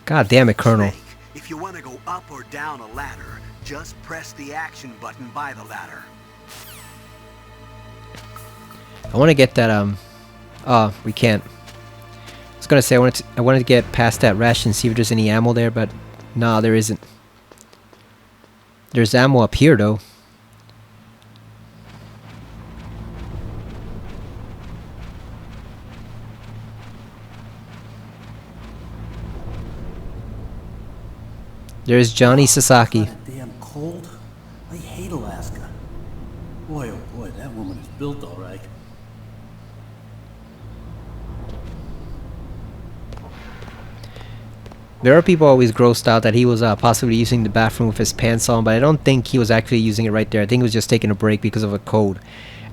God damn it, Colonel. Snake, if you want to go up or down a ladder, just press the action button by the ladder. I want to get that oh, we can't. I was gonna say I wanted to get past that ration, see if there's any ammo there, but nah, there isn't. There's ammo up here though. There's Johnny Sasaki. Damn cold. I hate Alaska. Boy, oh boy, that woman is built all right. There are people always grossed out that he was possibly using the bathroom with his pants on, but I don't think he was actually using it right there. I think he was just taking a break because of a code.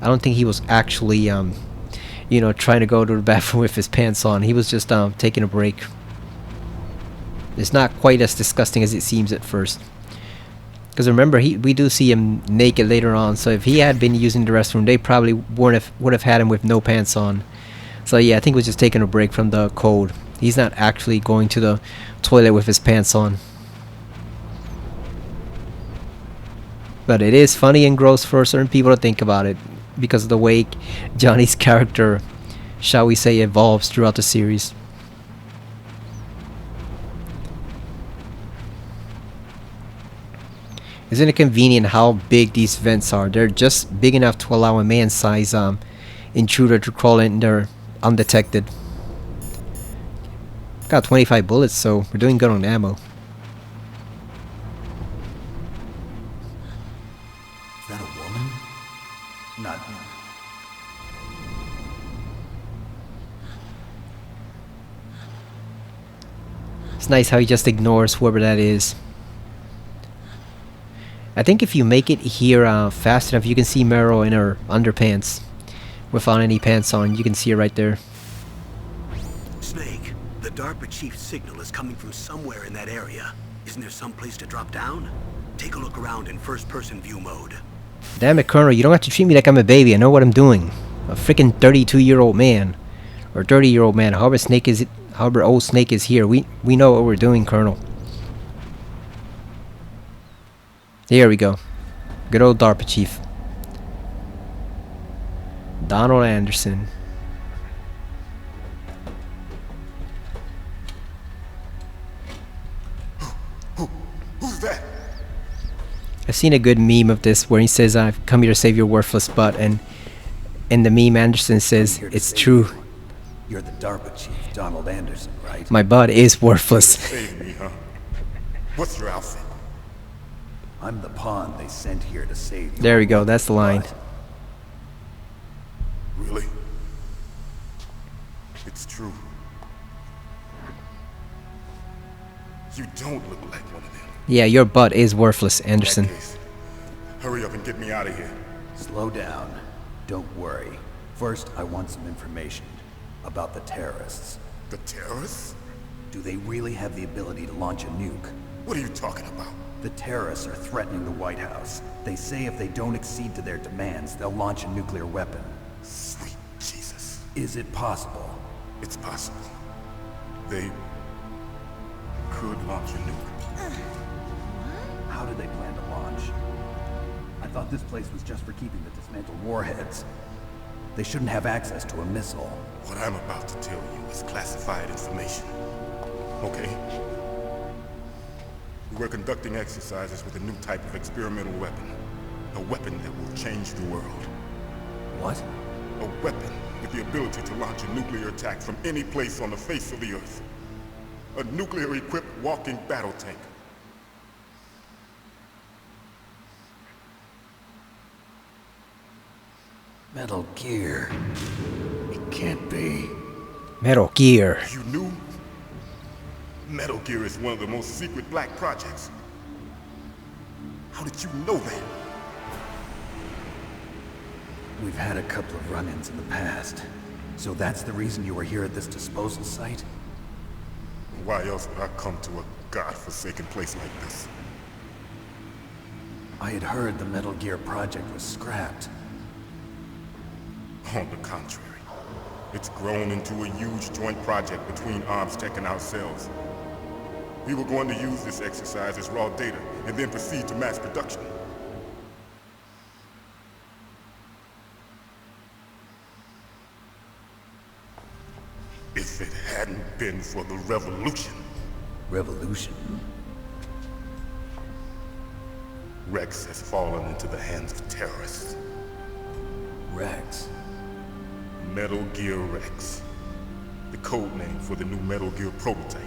I don't think he was actually, you know, trying to go to the bathroom with his pants on. He was just taking a break. It's not quite as disgusting as it seems at first. Because remember, we do see him naked later on, so if he had been using the restroom, they probably would have had him with no pants on. So yeah, I think he was just taking a break from the code. He's not actually going to the toilet with his pants on. But it is funny and gross for certain people to think about it, because of the way Johnny's character, shall we say, evolves throughout the series. Isn't it convenient how big these vents are? They're just big enough to allow a man-sized intruder to crawl in there undetected. Got 25 bullets, so we're doing good on ammo. Is that a woman? Not. It's nice how he just ignores whoever that is. I think if you make it here fast enough, you can see Meryl in her underpants without any pants on. You can see her right there. Snake, the DARPA chief's signal is coming from somewhere in that area. Isn't there some place to drop down? Take a look around in first-person view mode. Damn it, Colonel, you don't have to treat me like I'm a baby. I know what I'm doing. A freaking 32-year-old man. Or 30-year-old man. However old Snake is here. We know what we're doing, Colonel. Here we go. Good old DARPA chief. Donald Anderson. Who's that? I've seen a good meme of this where he says, "I've come here to save your worthless butt," and in the meme Anderson says, "It's true. You're the DARPA chief, Donald Anderson, right? My butt is worthless." Save me, huh? What's your outfit? I'm the pawn they sent here to save you. There we go, that's the line. Really? It's true. You don't look like one of them. Yeah, your butt is worthless, Anderson. In that case, hurry up and get me out of here. Slow down. Don't worry. First, I want some information about the terrorists. The terrorists? Do they really have the ability to launch a nuke? What are you talking about? The terrorists are threatening the White House. They say if they don't accede to their demands, they'll launch a nuclear weapon. Sweet Jesus. Is it possible? It's possible. They could launch a nuke. How do they plan to launch? I thought this place was just for keeping the dismantled warheads. They shouldn't have access to a missile. What I'm about to tell you is classified information. Okay? We're conducting exercises with a new type of experimental weapon. A weapon that will change the world. What? A weapon with the ability to launch a nuclear attack from any place on the face of the Earth. A nuclear-equipped walking battle tank. Metal Gear. It can't be. Metal Gear. You knew? Metal Gear is one of the most secret black projects. How did you know that? We've had a couple of run-ins in the past. So that's the reason you were here at this disposal site? Why else would I come to a godforsaken place like this? I had heard the Metal Gear project was scrapped. On the contrary, it's grown into a huge joint project between Arms Tech and ourselves. We were going to use this exercise as raw data and then proceed to mass production. If it hadn't been for the revolution. Revolution? Rex has fallen into the hands of terrorists. Rex? Metal Gear Rex. The code name for the new Metal Gear prototype.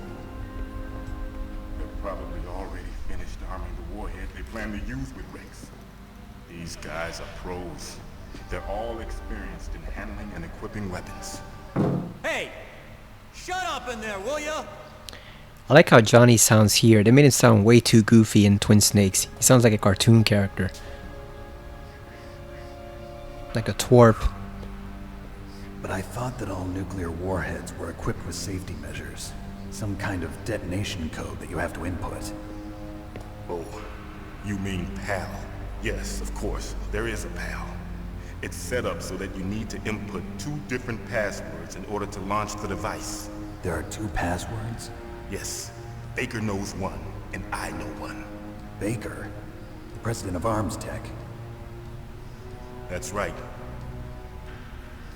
They're probably already finished arming the warhead they plan to use with Rex. These guys are pros. They're all experienced in handling and equipping weapons. Hey! Shut up in there, will ya? I like how Johnny sounds here. They made him sound way too goofy in Twin Snakes. He sounds like a cartoon character. Like a twerp. But I thought that all nuclear warheads were equipped with safety measures. Some kind of detonation code that you have to input. Oh, you mean PAL? Yes, of course, there is a PAL. It's set up so that you need to input 2 different passwords in order to launch the device. There are 2 passwords? Yes. Baker knows one, and I know one. Baker? The president of Arms Tech? That's right.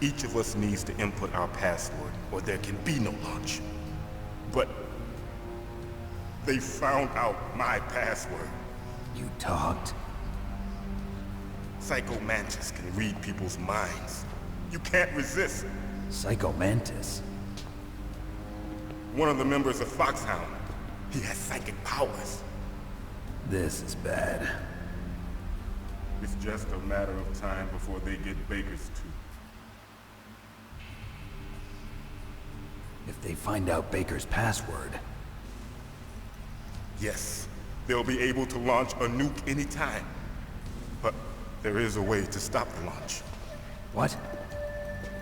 Each of us needs to input our password, or there can be no launch. But they found out my password. You talked? Psycho Mantis can read people's minds. You can't resist. Psycho Mantis? One of the members of Foxhound. He has psychic powers. This is bad. It's just a matter of time before they get Baker's too. If they find out Baker's password... Yes, they'll be able to launch a nuke anytime. But there is a way to stop the launch. What?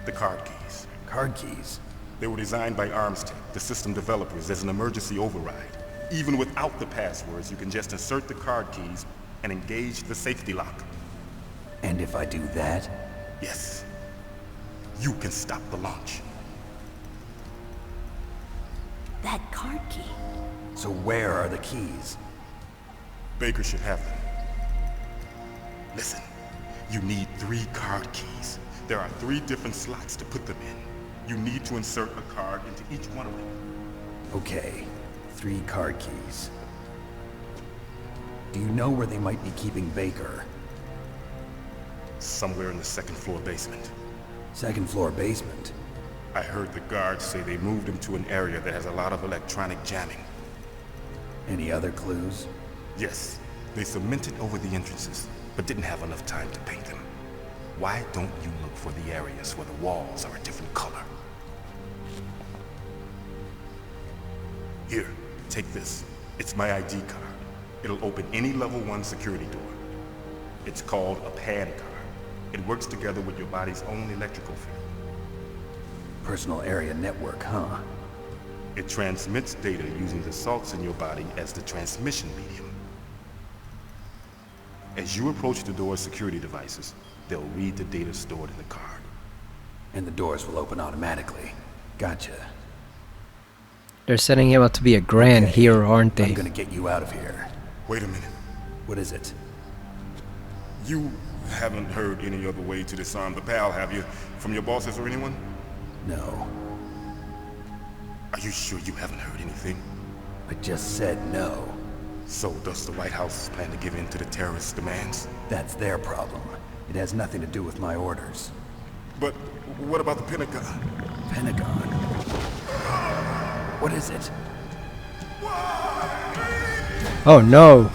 The card keys. Card keys? They were designed by Arms Tech, the system developers, as an emergency override. Even without the passwords, you can just insert the card keys and engage the safety lock. And if I do that? Yes. You can stop the launch. That card key. So where are the keys? Baker should have them. Listen, you need 3 card keys. There are 3 different slots to put them in. You need to insert a card into each one of them. Okay, 3 card keys. Do you know where they might be keeping Baker? Somewhere in the 2nd floor basement. 2nd floor basement? I heard the guards say they moved him to an area that has a lot of electronic jamming. Any other clues? Yes, they cemented over the entrances, but didn't have enough time to paint them. Why don't you look for the areas where the walls are a different color? Here, take this. It's my ID card. It'll open any level 1 security door. It's called a PAN card. It works together with your body's own electrical field. Personal area network, huh? It transmits data using the salts in your body as the transmission medium. As you approach the door's security devices, they'll read the data stored in the card. And the doors will open automatically. Gotcha. They're setting him up to be a grand hero, aren't they? I'm gonna get you out of here. Wait a minute. What is it? You haven't heard any other way to disarm the PAL, have you? From your bosses or anyone? No. Are you sure you haven't heard anything? I just said no. So does the White House plan to give in to the terrorists' demands? That's their problem. It has nothing to do with my orders. But what about the Pentagon? Pentagon? What is it? Oh no.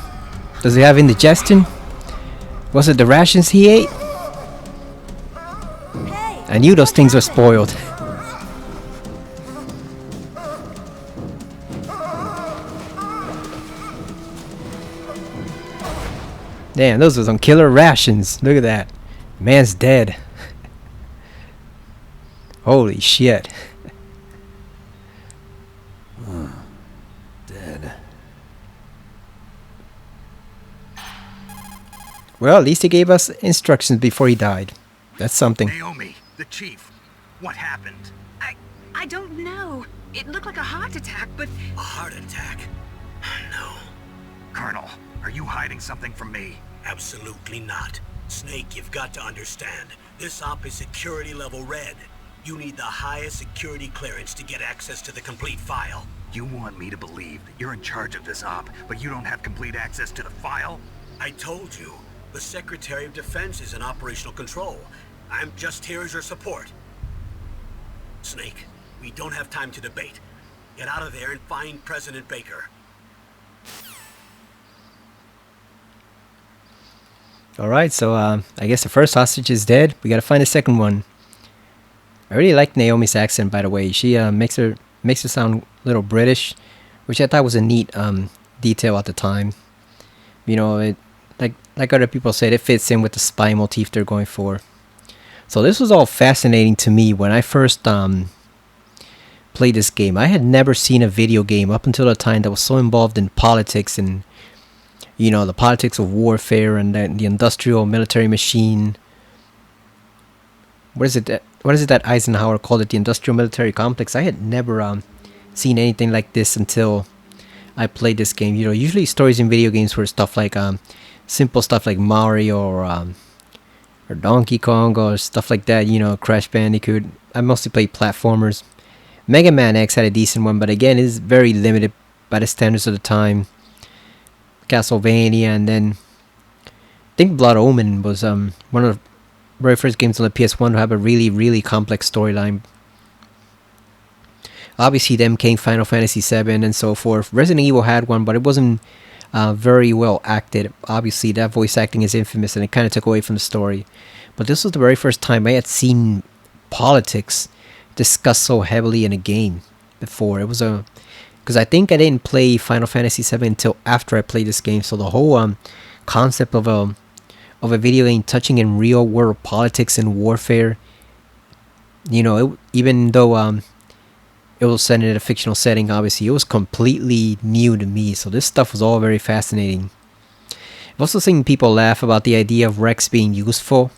Does he have indigestion? Was it the rations he ate? I knew those things were spoiled. Damn, those were some killer rations. Look at that. Man's dead. Holy shit. Dead. Well, at least he gave us instructions before he died. That's something. Naomi, the chief. What happened? I don't know. It looked like a heart attack, but... A heart attack? No. Colonel, are you hiding something from me? Absolutely not. Snake, you've got to understand. This op is security level red. You need the highest security clearance to get access to the complete file. You want me to believe that you're in charge of this op, but you don't have complete access to the file? I told you. The Secretary of Defense is in operational control. I'm just here as your support. Snake, we don't have time to debate. Get out of there and find President Baker. Alright, so I guess the first hostage is dead. We gotta find the second one. I really like Naomi's accent, by the way. She makes her sound a little British, which I thought was a neat detail at the time. You know, it like other people said, it fits in with the spy motif they're going for. So this was all fascinating to me when I first played this game. I had never seen a video game up until the time that was so involved in politics and, you know, the politics of warfare and the industrial military machine. What is it that Eisenhower called it? The industrial military complex. I had never seen anything like this until I played this game. You know, usually stories in video games were stuff like simple stuff like Mario or Donkey Kong or stuff like that. You know, Crash Bandicoot. I mostly played platformers. Mega Man X had a decent one, but again, is very limited by the standards of the time. Castlevania, and then I think Blood Omen was one of the very first games on the PS1 to have a really, really complex storyline. Obviously, then came Final Fantasy VII and so forth. Resident Evil had one, but it wasn't very well acted. Obviously, that voice acting is infamous, and it kind of took away from the story. But this was the very first time I had seen politics discussed so heavily in a game before. It was because I think I didn't play Final Fantasy VII until after I played this game. So the whole concept of a video game touching in real world politics and warfare, you know, even though it was set in a fictional setting, obviously, it was completely new to me. So this stuff was all very fascinating. I've also seen people laugh about the idea of Rex being useful.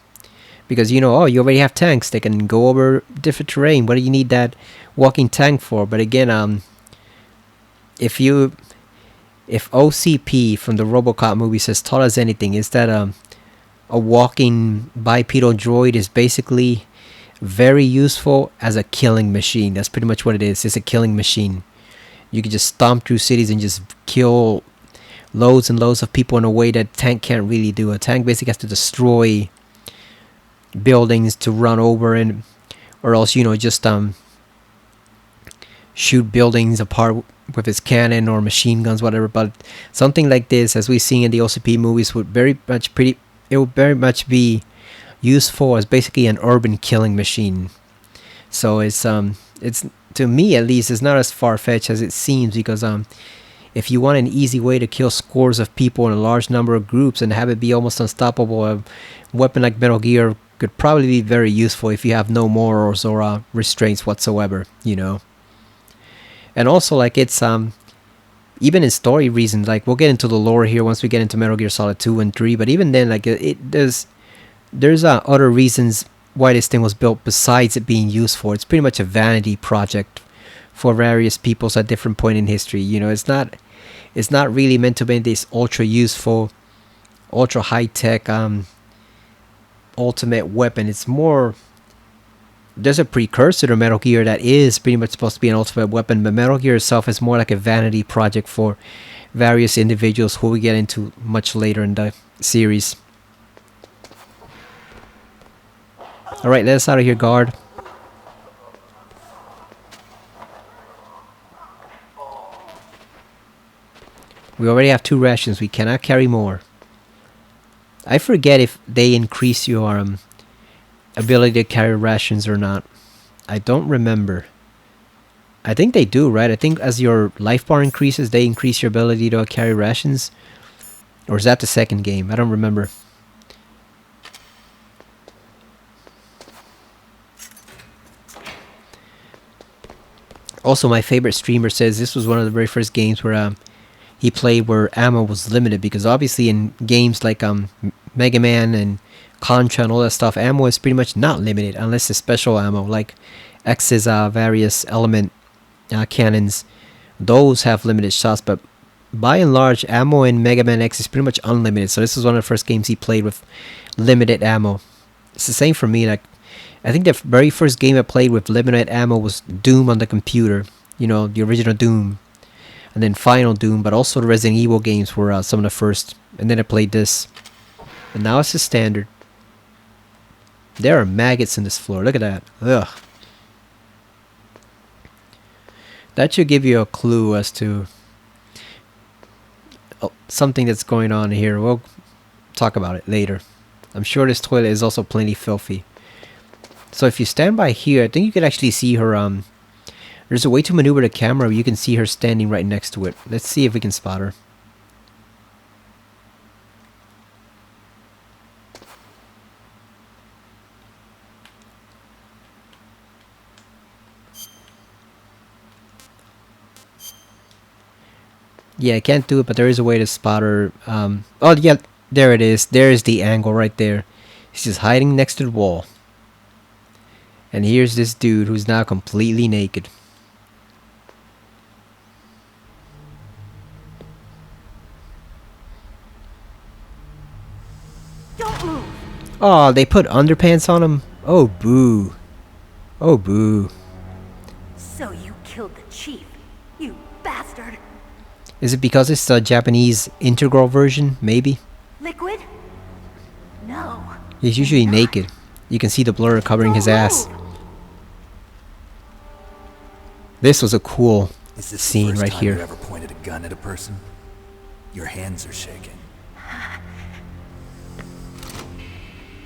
Because, you know, oh, you already have tanks. They can go over different terrain. What do you need that walking tank for? But again, if OCP from the RoboCop movies has taught us anything, is that a walking bipedal droid is basically very useful as a killing machine. That's pretty much what it is. It's a killing machine. You can just stomp through cities and just kill loads and loads of people in a way that tank can't really do. A tank basically has to destroy buildings to run over, and or else, you know, just shoot buildings apart with his cannon or machine guns, whatever. But something like this, as we've seen in the OCP movies, would very much be useful as basically an urban killing machine. So it's to me at least, it's not as far-fetched as it seems, because if you want an easy way to kill scores of people in a large number of groups and have it be almost unstoppable, a weapon like Metal Gear could probably be very useful if you have no morals or restraints whatsoever, you know. And also, like, it's even in story reasons, like, we'll get into the lore here once we get into Metal Gear Solid 2 and 3, but even then, like, there's other reasons why this thing was built besides it being used for. It's pretty much a vanity project for various peoples at different point in history. You know, it's not really meant to be this ultra useful, ultra high-tech ultimate weapon. It's more, there's a precursor to Metal Gear that is pretty much supposed to be an ultimate weapon, but Metal Gear itself is more like a vanity project for various individuals who we get into much later in the series. Alright, let us out of here, guard. We already have 2 rations. We cannot carry more. I forget if they increase your ability to carry rations or not. I don't remember. I think they do, right? I think as your life bar increases, they increase your ability to carry rations. Or is that the second game? I don't remember. Also, my favorite streamer says this was one of the very first games where he played where ammo was limited, because obviously in games like Mega Man and Contra and all that stuff, ammo is pretty much not limited unless it's special ammo like X's various element cannons. Those have limited shots, but by and large, ammo in Mega Man X is pretty much unlimited. So this was one of the first games he played with limited ammo. It's the same for me. Like, I think the very first game I played with limited ammo was Doom on the computer. You know, the original Doom. And then Final Doom, but also the Resident Evil games were some of the first. And then I played this. And now it's the standard. There are maggots in this floor. Look at that. Ugh. That should give you a clue as to something that's going on here. We'll talk about it later. I'm sure this toilet is also plenty filthy. So if you stand by here, I think you can actually see her. There's a way to maneuver the camera where you can see her standing right next to it. Let's see if we can spot her. Yeah, I can't do it, but there is a way to spot her. Oh, yeah, there it is. There's the angle right there. She's just hiding next to the wall. And here's this dude who's now completely naked. Don't move. Oh, they put underpants on him? Oh, boo. Oh, boo. So you killed the chief, you bastard. Is it because it's the Japanese integral version? Maybe? Liquid? No. He's usually naked. You can see the blur covering his ass. This was a cool scene right here. You ever pointed a gun at a person? Your hands are shaking.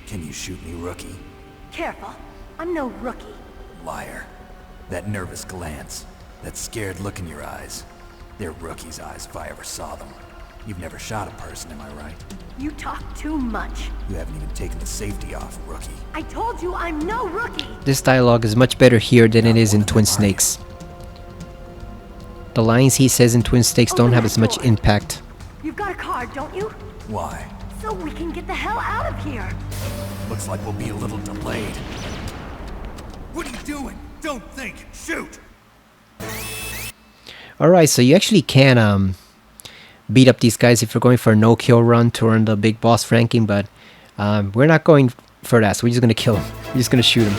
Can you shoot me, rookie? Careful. I'm no rookie. Liar. That nervous glance, that scared look in your eyes. They're rookie's eyes if I ever saw them. You've never shot a person, am I right? You talk too much. You haven't even taken the safety off, rookie. I told you I'm no rookie. This dialogue is much better here than it is in Twin Snakes. The lines he says in Twin Snakes don't have as much impact. You've got a card, don't you? Why? So we can get the hell out of here. Looks like we'll be a little delayed. What are you doing? Don't think. Shoot! Alright, so you actually can beat up these guys if you're going for a no-kill run to earn the big boss ranking, but we're not going for that, so we're just going to kill him. We're just going to shoot him.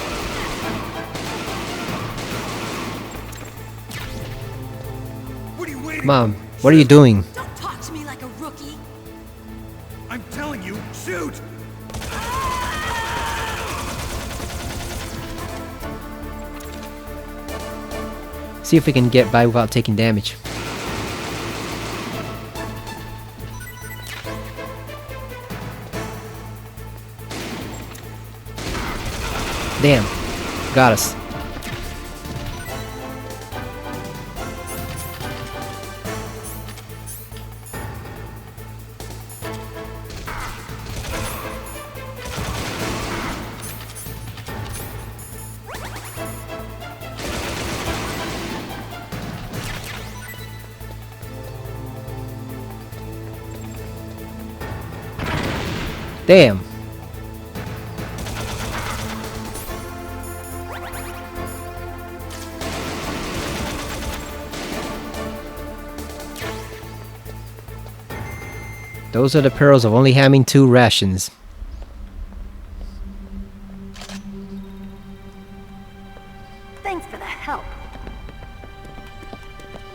Mom, what are you doing? Don't talk to me like a rookie. I'm telling you, shoot! See if we can get by without taking damage. Damn. Got us. Damn. Those are the perils of only having 2 rations. Thanks for the help.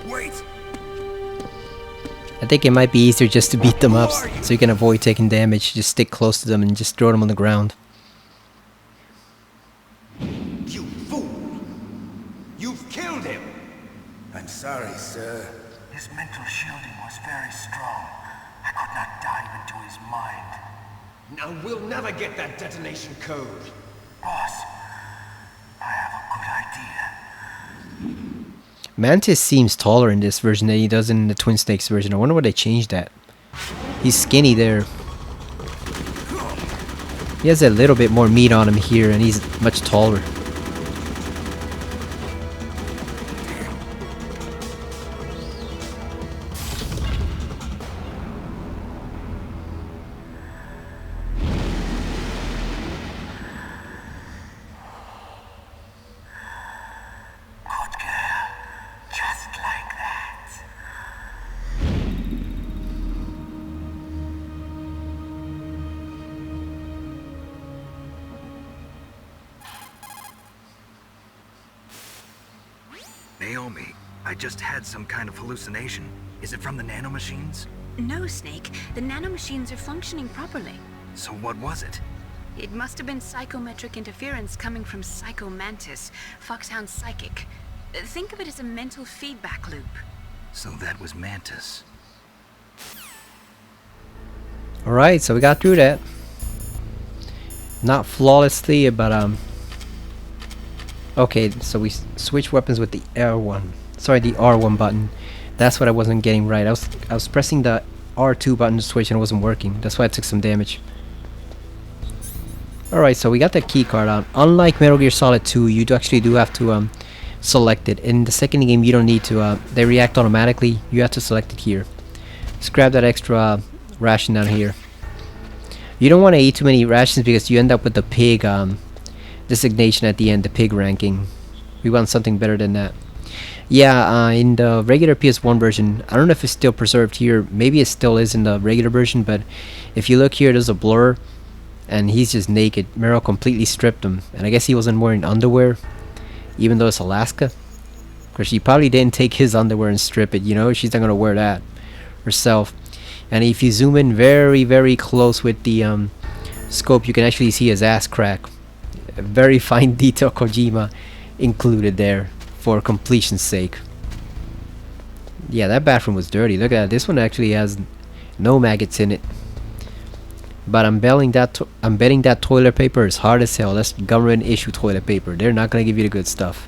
Wait! I think it might be easier just to beat them up so you can avoid taking damage. Just stick close to them and just throw them on the ground. You fool! You've killed him! I'm sorry, sir. His mental shielding was very strong. I could not dive into his mind. Now we'll never get that detonation code. Boss, I have a good idea. Mantis seems taller in this version than he does in the Twin Snakes version. I wonder why they changed that. He's skinny there. He has a little bit more meat on him here, and he's much taller. Naomi, I just had some kind of hallucination. Is it from the nanomachines? No, Snake. The nanomachines are functioning properly. So what was it? It must have been psychometric interference coming from Psycho Mantis, Foxhound's psychic. Think of it as a mental feedback loop. So that was Mantis. Alright, so we got through that. Not flawlessly, but okay, so we switch weapons with the R1. Sorry, the R1 button. That's what I wasn't getting right. I was pressing the R2 button to switch and it wasn't working. That's why I took some damage. Alright, so we got the key card out. Unlike Metal Gear Solid 2, you actually do have to select it. In the second game, you don't need to. They react automatically. You have to select it here. Just grab that extra ration down here. You don't want to eat too many rations because you end up with the pig designation at the end, the pig ranking. We want something better than that. Yeah, in the regular PS1 version, I don't know if it's still preserved here. Maybe it still is in the regular version, but if you look here, there's a blur, and he's just naked. Meryl completely stripped him, and I guess he wasn't wearing underwear, even though it's Alaska. Because she probably didn't take his underwear and strip it, you know? She's not going to wear that herself. And if you zoom in very, very close with the scope, you can actually see his ass crack. A very fine detail Kojima included there for completion's sake. Yeah, that bathroom was dirty. Look at that. This one actually has no maggots in it. But I'm betting that toilet paper is hard as hell. That's government issue toilet paper. They're not gonna give you the good stuff.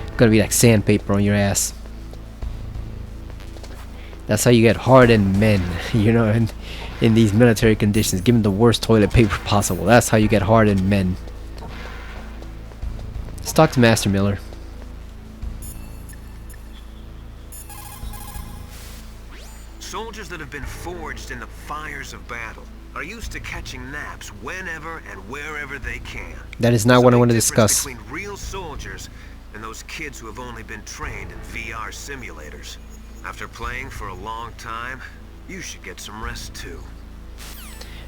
It's gonna be like sandpaper on your ass. That's how you get hardened men, you know, in these military conditions. Give them the worst toilet paper possible. That's how you get hardened men. Let's talk to Master Miller. Soldiers that have been forged in the fires of battle are used to catching naps whenever and wherever they can. That is not what I want to discuss. Between real soldiers and those kids who have only been trained in VR simulators. After playing for a long time, you should get some rest too.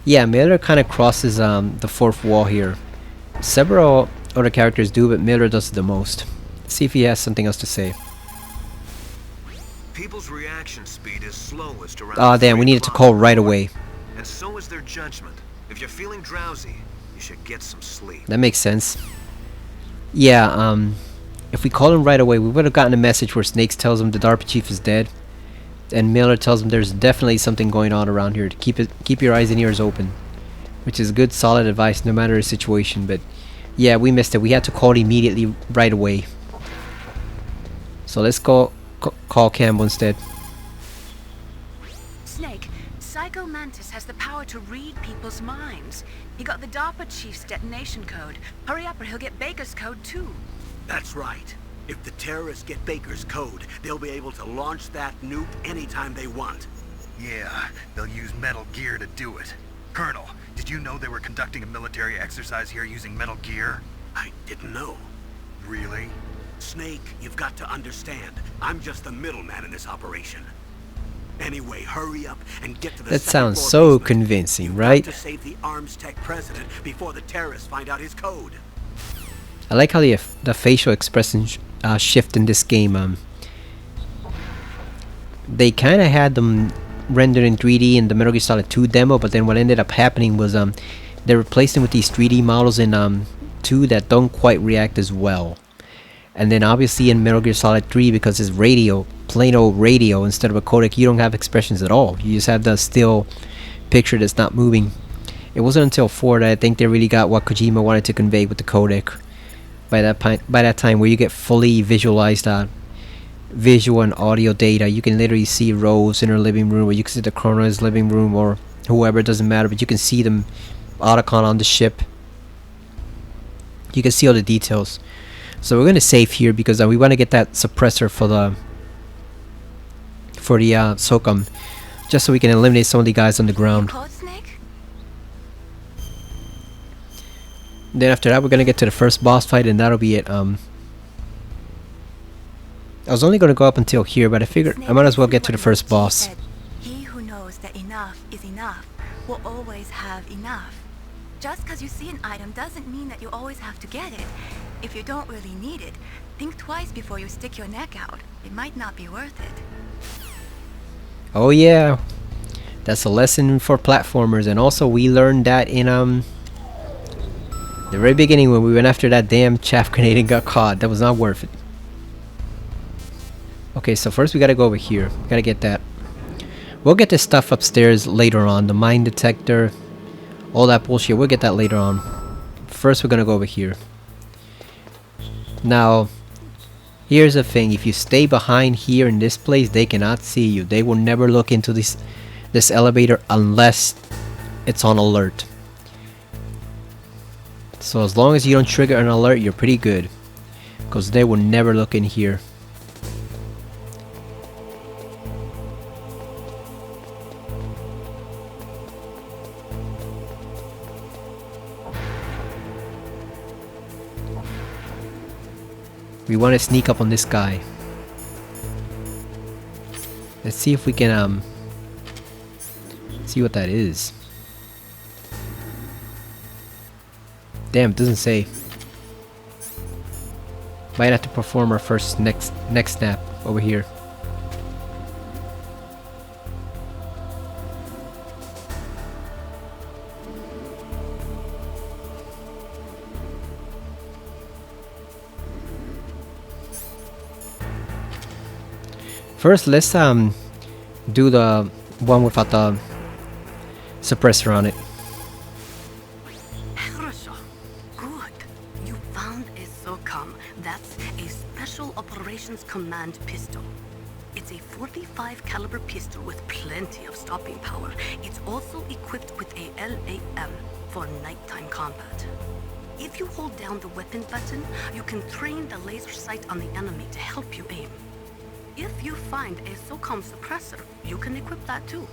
Yeah, Miller kind of crosses the fourth wall here. Several other characters do, but Miller does it the most. Let's see if he has something else to say. People's reaction speed is slowest around. Ah, damn, we needed to call right away. And so is their judgment. If you're feeling drowsy, you should get some sleep. That makes sense. Yeah, if we call him right away, we would have gotten a message where Snakes tells him the DARPA chief is dead, and Miller tells him there's definitely something going on around here. To keep your eyes and ears open, which is good, solid advice no matter the situation. But yeah, we missed it. We had to call immediately, right away. So let's call Campbell instead. Snake, Psycho Mantis has the power to read people's minds. He got the DARPA chief's detonation code. Hurry up or he'll get Baker's code too. That's right. If the terrorists get Baker's code, they'll be able to launch that nuke anytime they want. Yeah, they'll use Metal Gear to do it. Colonel, did you know they were conducting a military exercise here using metal gear? I didn't know. Really? Snake, you've got to understand. I'm just the middleman in this operation. Anyway, hurry up and get to the That second sounds floor so basement. convincing, You've right? got to save the Arms Tech president before the terrorists find out his code. I like how the facial expressions shift in this game. They kind of had them rendered in 3D in the Metal Gear Solid 2 demo, but then what ended up happening was they replaced them with these 3D models in 2 that don't quite react as well. And then obviously in Metal Gear Solid 3, because it's radio, plain old radio instead of a codec, you don't have expressions at all. You just have the still picture that's not moving. It wasn't until 4 that I think they really got what Kojima wanted to convey with the codec. By that time, where you get fully visualized visual and audio data, you can literally see Rose in her living room, or you can see the Colonel's living room, or whoever, it doesn't matter, but you can see them, Otacon on the ship. You can see all the details. So we're gonna save here because we want to get that suppressor for the SOCOM, just so we can eliminate some of the guys on the ground. Then after that, we're gonna get to the first boss fight, and that'll be it. I was only gonna go up until here, but I figured I might as well get to the first boss. He who knows that enough is enough will always have enough. Just because you see an item doesn't mean that you always have to get it. If you don't really need it, think twice before you stick your neck out. It might not be worth it. Oh yeah, that's a lesson for platformers, and also we learned that in the very beginning when we went after that damn chaff grenade and got caught. That was not worth it. Okay, so first we gotta go over here. We gotta get that. We'll get this stuff upstairs later on. The mine detector, all that bullshit. We'll get that later on. First we're gonna go over here. Now, here's the thing. If you stay behind here in this place, they cannot see you. They will never look into this elevator unless it's on alert. So as long as you don't trigger an alert, you're pretty good, because they will never look in here. We want to sneak up on this guy. Let's see if we can see what that is. Damn, it doesn't say. Might have to perform our first next snap over here. First, let's do the one without the suppressor on it. Good. You found a SOCOM. That's a Special Operations Command pistol. It's a 45 caliber pistol with plenty of stopping power. It's also equipped with a LAM for nighttime combat. If you hold down the weapon button, you can train the laser sight on the enemy to help you aim. If you find a SOCOM suppressor, you can equip that too.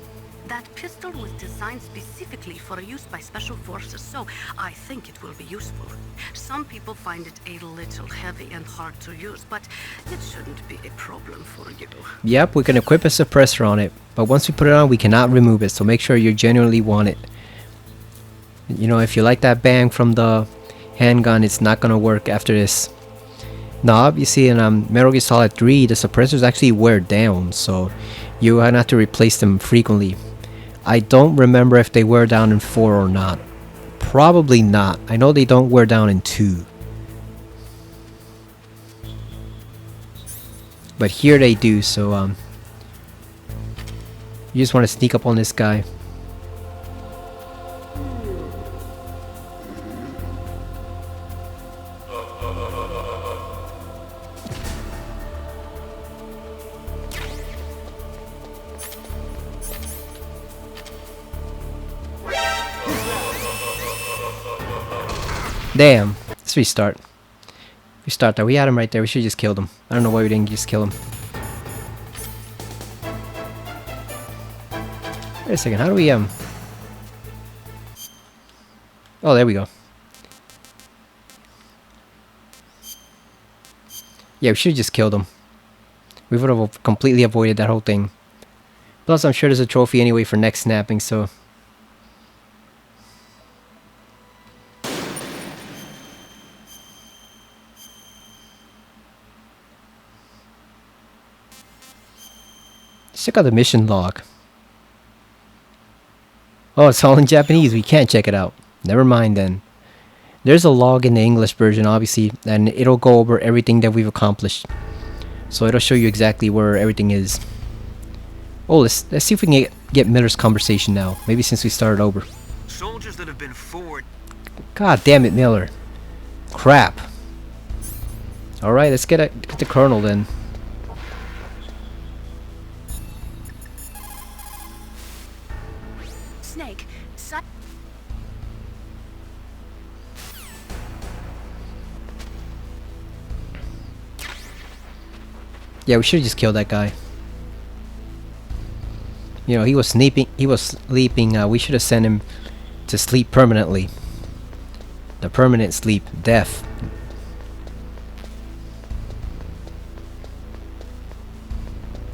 That pistol was designed specifically for use by special forces, so I think it will be useful. Some people find it a little heavy and hard to use, but it shouldn't be a problem for you. Yep, we can equip a suppressor on it, but once we put it on, we cannot remove it, so make sure you genuinely want it. You know, if you like that bang from the handgun, it's not gonna work after this. Now, obviously, in Metal Gear Solid 3, the suppressors actually wear down, so you have to replace them frequently. I don't remember if they wear down in 4 or not. Probably not. I know they don't wear down in 2. But here they do, so you just want to sneak up on this guy. Damn. Let's restart. Restart that. We had him right there. We should just killed him. I don't know why we didn't just kill him. Wait a second. How do we Oh, there we go. Yeah, we should have just killed him. We would have completely avoided that whole thing. Plus, I'm sure there's a trophy anyway for neck snapping, so... Let's check out the mission log. Oh, it's all in Japanese. We can't check it out. Never mind then. There's a log in the English version, obviously, and it'll go over everything that we've accomplished. So it'll show you exactly where everything is. Oh, let's see if we can get Miller's conversation now. Maybe since we started over. Soldiers that have been forward. God damn it, Miller. Crap. Alright, let's get the colonel then. Snake, Yeah, we should have just killed that guy. You know, he was sleeping. We should have sent him to sleep permanently. The permanent sleep, death.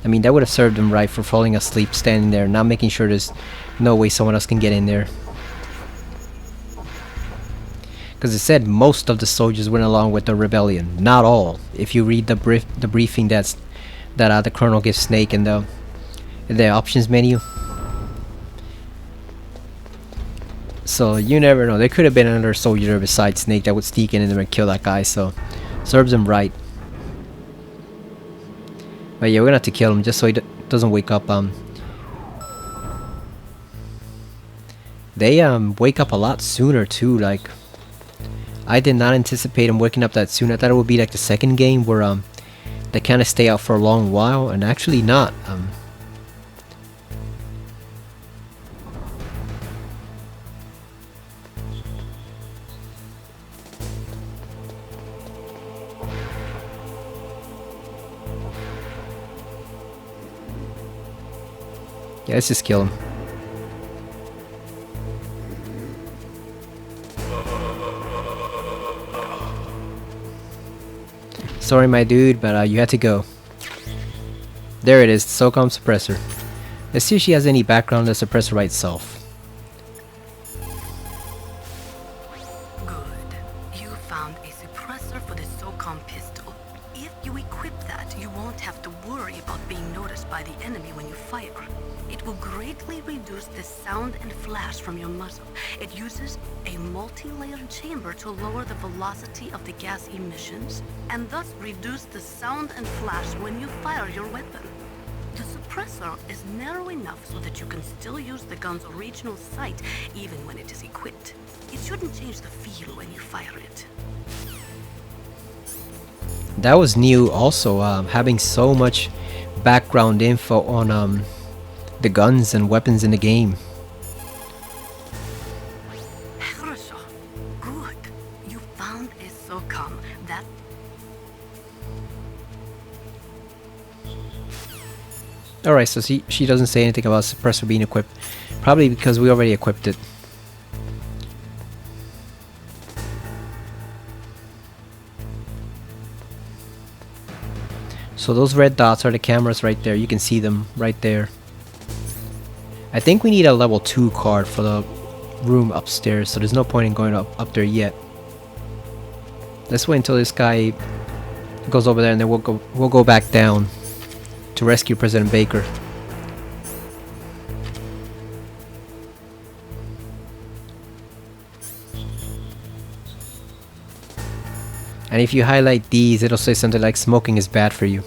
I mean, that would have served him right for falling asleep, standing there, not making sure there's no way someone else can get in there. Because it said most of the soldiers went along with the rebellion, not all. If you read the briefing that the colonel gives Snake in the options menu. So you never know. There could have been another soldier besides Snake that would sneak in there and kill that guy. So serves him right. But yeah, we're gonna have to kill him just so he doesn't wake up. They wake up a lot sooner too. Like, I did not anticipate him waking up that soon. I thought it would be like the second game where they kind of stay out for a long while, and actually not. Yeah, let's just kill him. Sorry, my dude, but you had to go. There it is, the SOCOM suppressor. Let's see if she has any background on the suppressor by itself. Good. You found a suppressor for the SOCOM pistol. If you equip that, you won't have to worry about being noticed by the enemy when you fire. It will greatly reduce the sound and flash from your muzzle. It uses a multi-layered chamber to lower the velocity of the gas emissions, and thus reduce the sound and flash when you fire your weapon. The suppressor is narrow enough so that you can still use the gun's original sight even when it is equipped. It shouldn't change the feel when you fire it. That was new also, having so much background info on the guns and weapons in the game. Good. You found a SOCOM. That... Alright, so she doesn't say anything about suppressor being equipped. Probably because we already equipped it. So those red dots are the cameras right there. You can see them right there. I think we need a level 2 card for the room upstairs, so there's no point in going up there yet. Let's wait until this guy goes over there, and then we'll go back down to rescue President Baker. And if you highlight these, it'll say something like smoking is bad for you.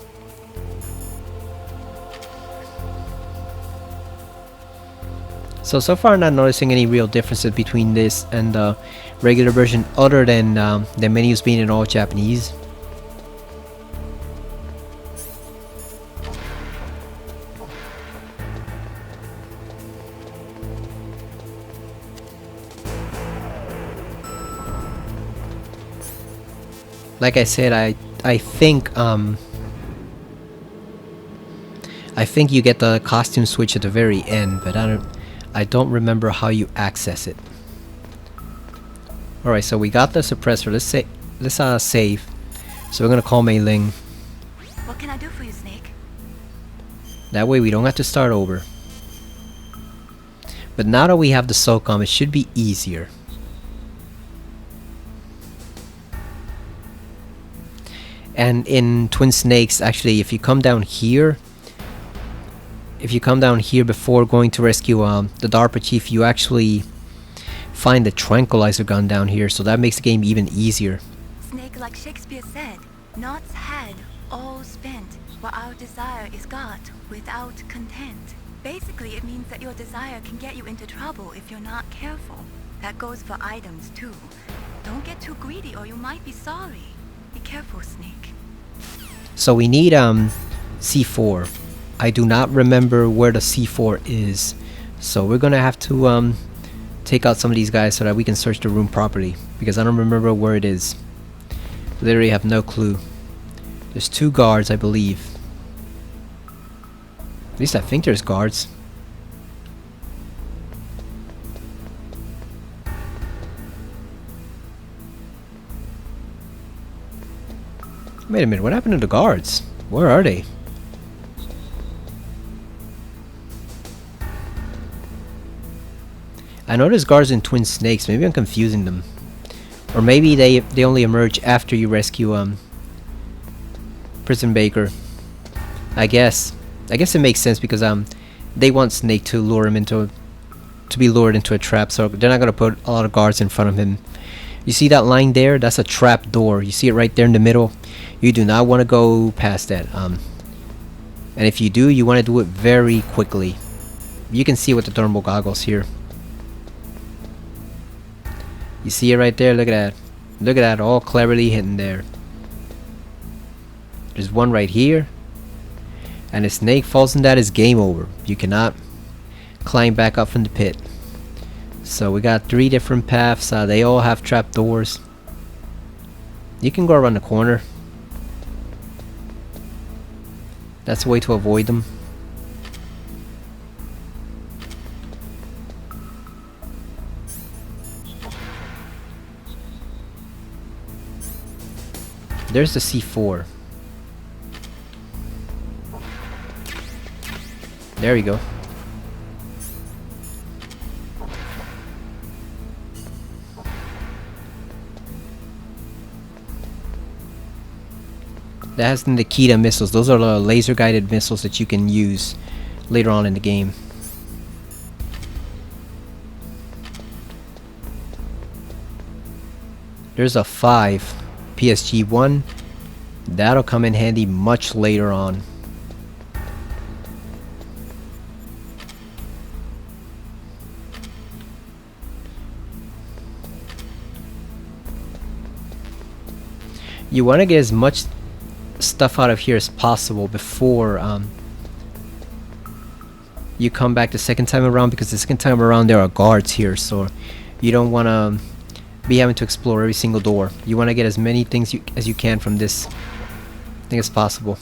So far I'm not noticing any real differences between this and the regular version, other than the menus being in all Japanese. Like I said, I think you get the costume switch at the very end, but I don't remember how you access it. Alright, so we got the suppressor. Let's save. So we're gonna call Mei Ling. What can I do for you, Snake? That way we don't have to start over. But now that we have the SOCOM, it should be easier. And in Twin Snakes, actually, if you come down here before going to rescue the DARPA chief, you actually find the tranquilizer gun down here, so that makes the game even easier. Snake, like Shakespeare said, knots had, all spent, while our desire is got without content. Basically, it means that your desire can get you into trouble if you're not careful. That goes for items too. Don't get too greedy or you might be sorry. Be careful, Snake. So we need C4. I do not remember where the C4 is, so we're gonna have to take out some of these guys so that we can search the room properly, because I don't remember where it is. Literally have no clue. There's 2 guards, I believe. At least I think there's guards. Wait a minute, what happened to the guards? Where are they? I know there's guards in Twin Snakes, maybe I'm confusing them. Or maybe they only emerge after you rescue Prison Baker. I guess it makes sense because they want Snake to lure him to be lured into a trap, so they're not gonna put a lot of guards in front of him. You see that line there? That's a trap door. You see it right there in the middle? You do not want to go past that. And if you do, you want to do it very quickly. You can see it with the thermal goggles here. You see it right there? Look at that. Look at that, all cleverly hidden there. There's one right here. And if Snake falls in that, it's game over. You cannot climb back up from the pit. So we got 3 different paths. They all have trap doors. You can go around the corner. That's a way to avoid them. There's the C4. There we go. That has the Nikita missiles. Those are the laser guided missiles that you can use later on in the game. There's a 5 PSG-1. That'll come in handy much later on. You want to get as much stuff out of here as possible before you come back the second time around, because the second time around there are guards here, so you don't want to be having to explore every single door. You want to get as many things as you can from this thing as possible.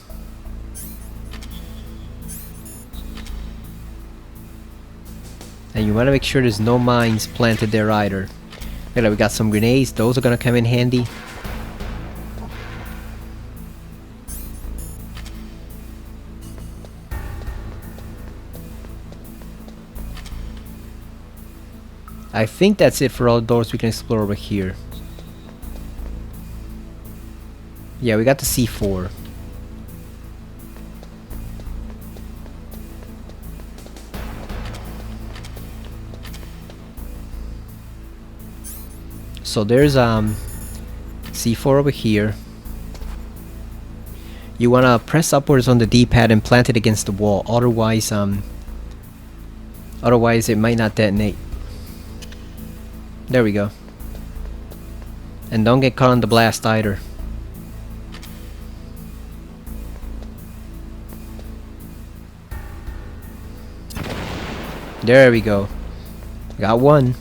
And you want to make sure there's no mines planted there either. Look at that, we got some grenades. Those are going to come in handy. I think that's it for all the doors we can explore over here. Yeah, we got the C4. So there's C4 over here. You wanna press upwards on the D-pad and plant it against the wall. Otherwise it might not detonate. There we go. And don't get caught on the blast either. There we go. Got one.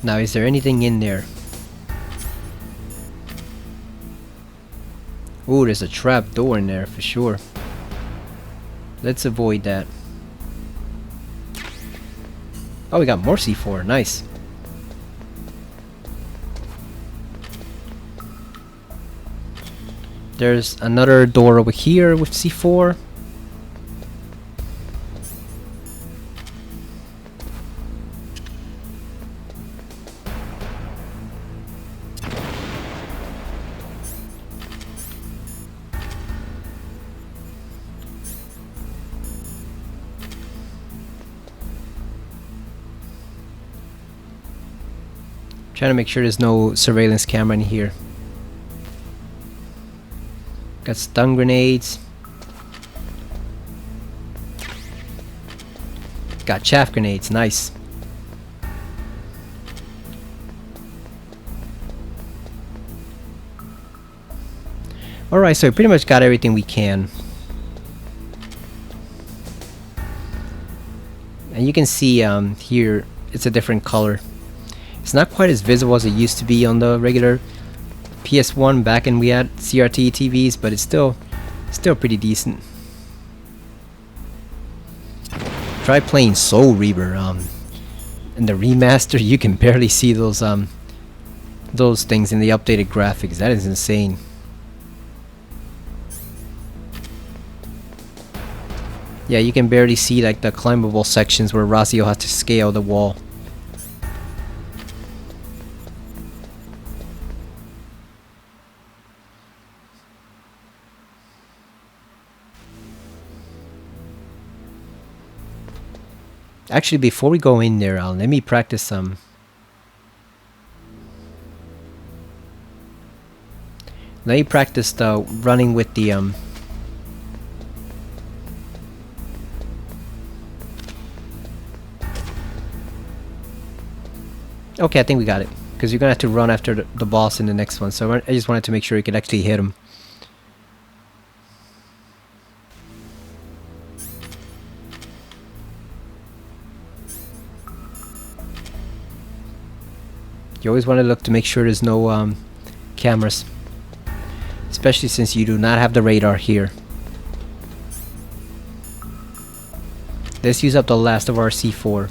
Now, is there anything in there? Ooh, there's a trap door in there for sure. Let's avoid that. Oh, we got more C4. Nice. There's another door over here with C4. Trying to make sure there's no surveillance camera in here. Got stun grenades. Got chaff grenades, nice. Alright, so we pretty much got everything we can. And you can see here, it's a different color. It's not quite as visible as it used to be on the regular PS1 back when we had CRT TVs, but it's still pretty decent. Try playing Soul Reaver. In the remaster, you can barely see those things in the updated graphics. That is insane. Yeah, you can barely see like the climbable sections where Razio has to scale the wall. Actually, before we go in there, let me practice some. Let me practice the running with the Okay, I think we got it. Because you're gonna have to run after the boss in the next one. So I just wanted to make sure you could actually hit him. You always want to look to make sure there's no cameras, especially since you do not have the radar here. Let's use up the last of our C4.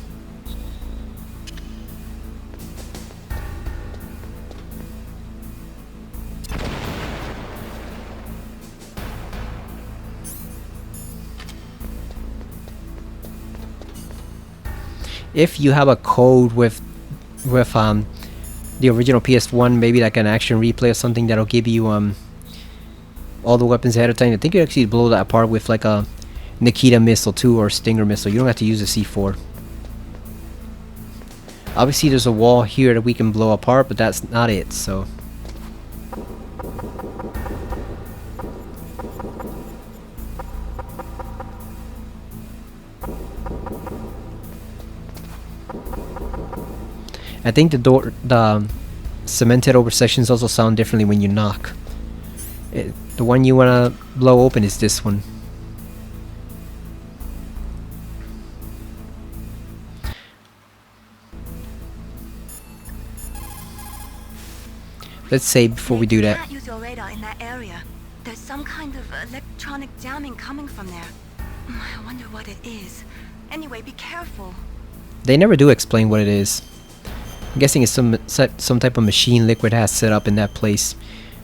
If you have a code with the original PS1, maybe like an action replay or something that'll give you all the weapons ahead of time, I think you actually blow that apart with like a Nikita missile too, or Stinger missile. You don't have to use a C4. Obviously there's a wall here that we can blow apart, but that's not it, so I think the cemented over sections also sound differently when you knock. The one you wanna blow open is this one. Let's save before we do that. You can't use your radar in that area. There's some kind of electronic jamming coming from there. I wonder what it is. Anyway, be careful. They never do explain what it is. I'm guessing it's some type of machine Liquid has set up in that place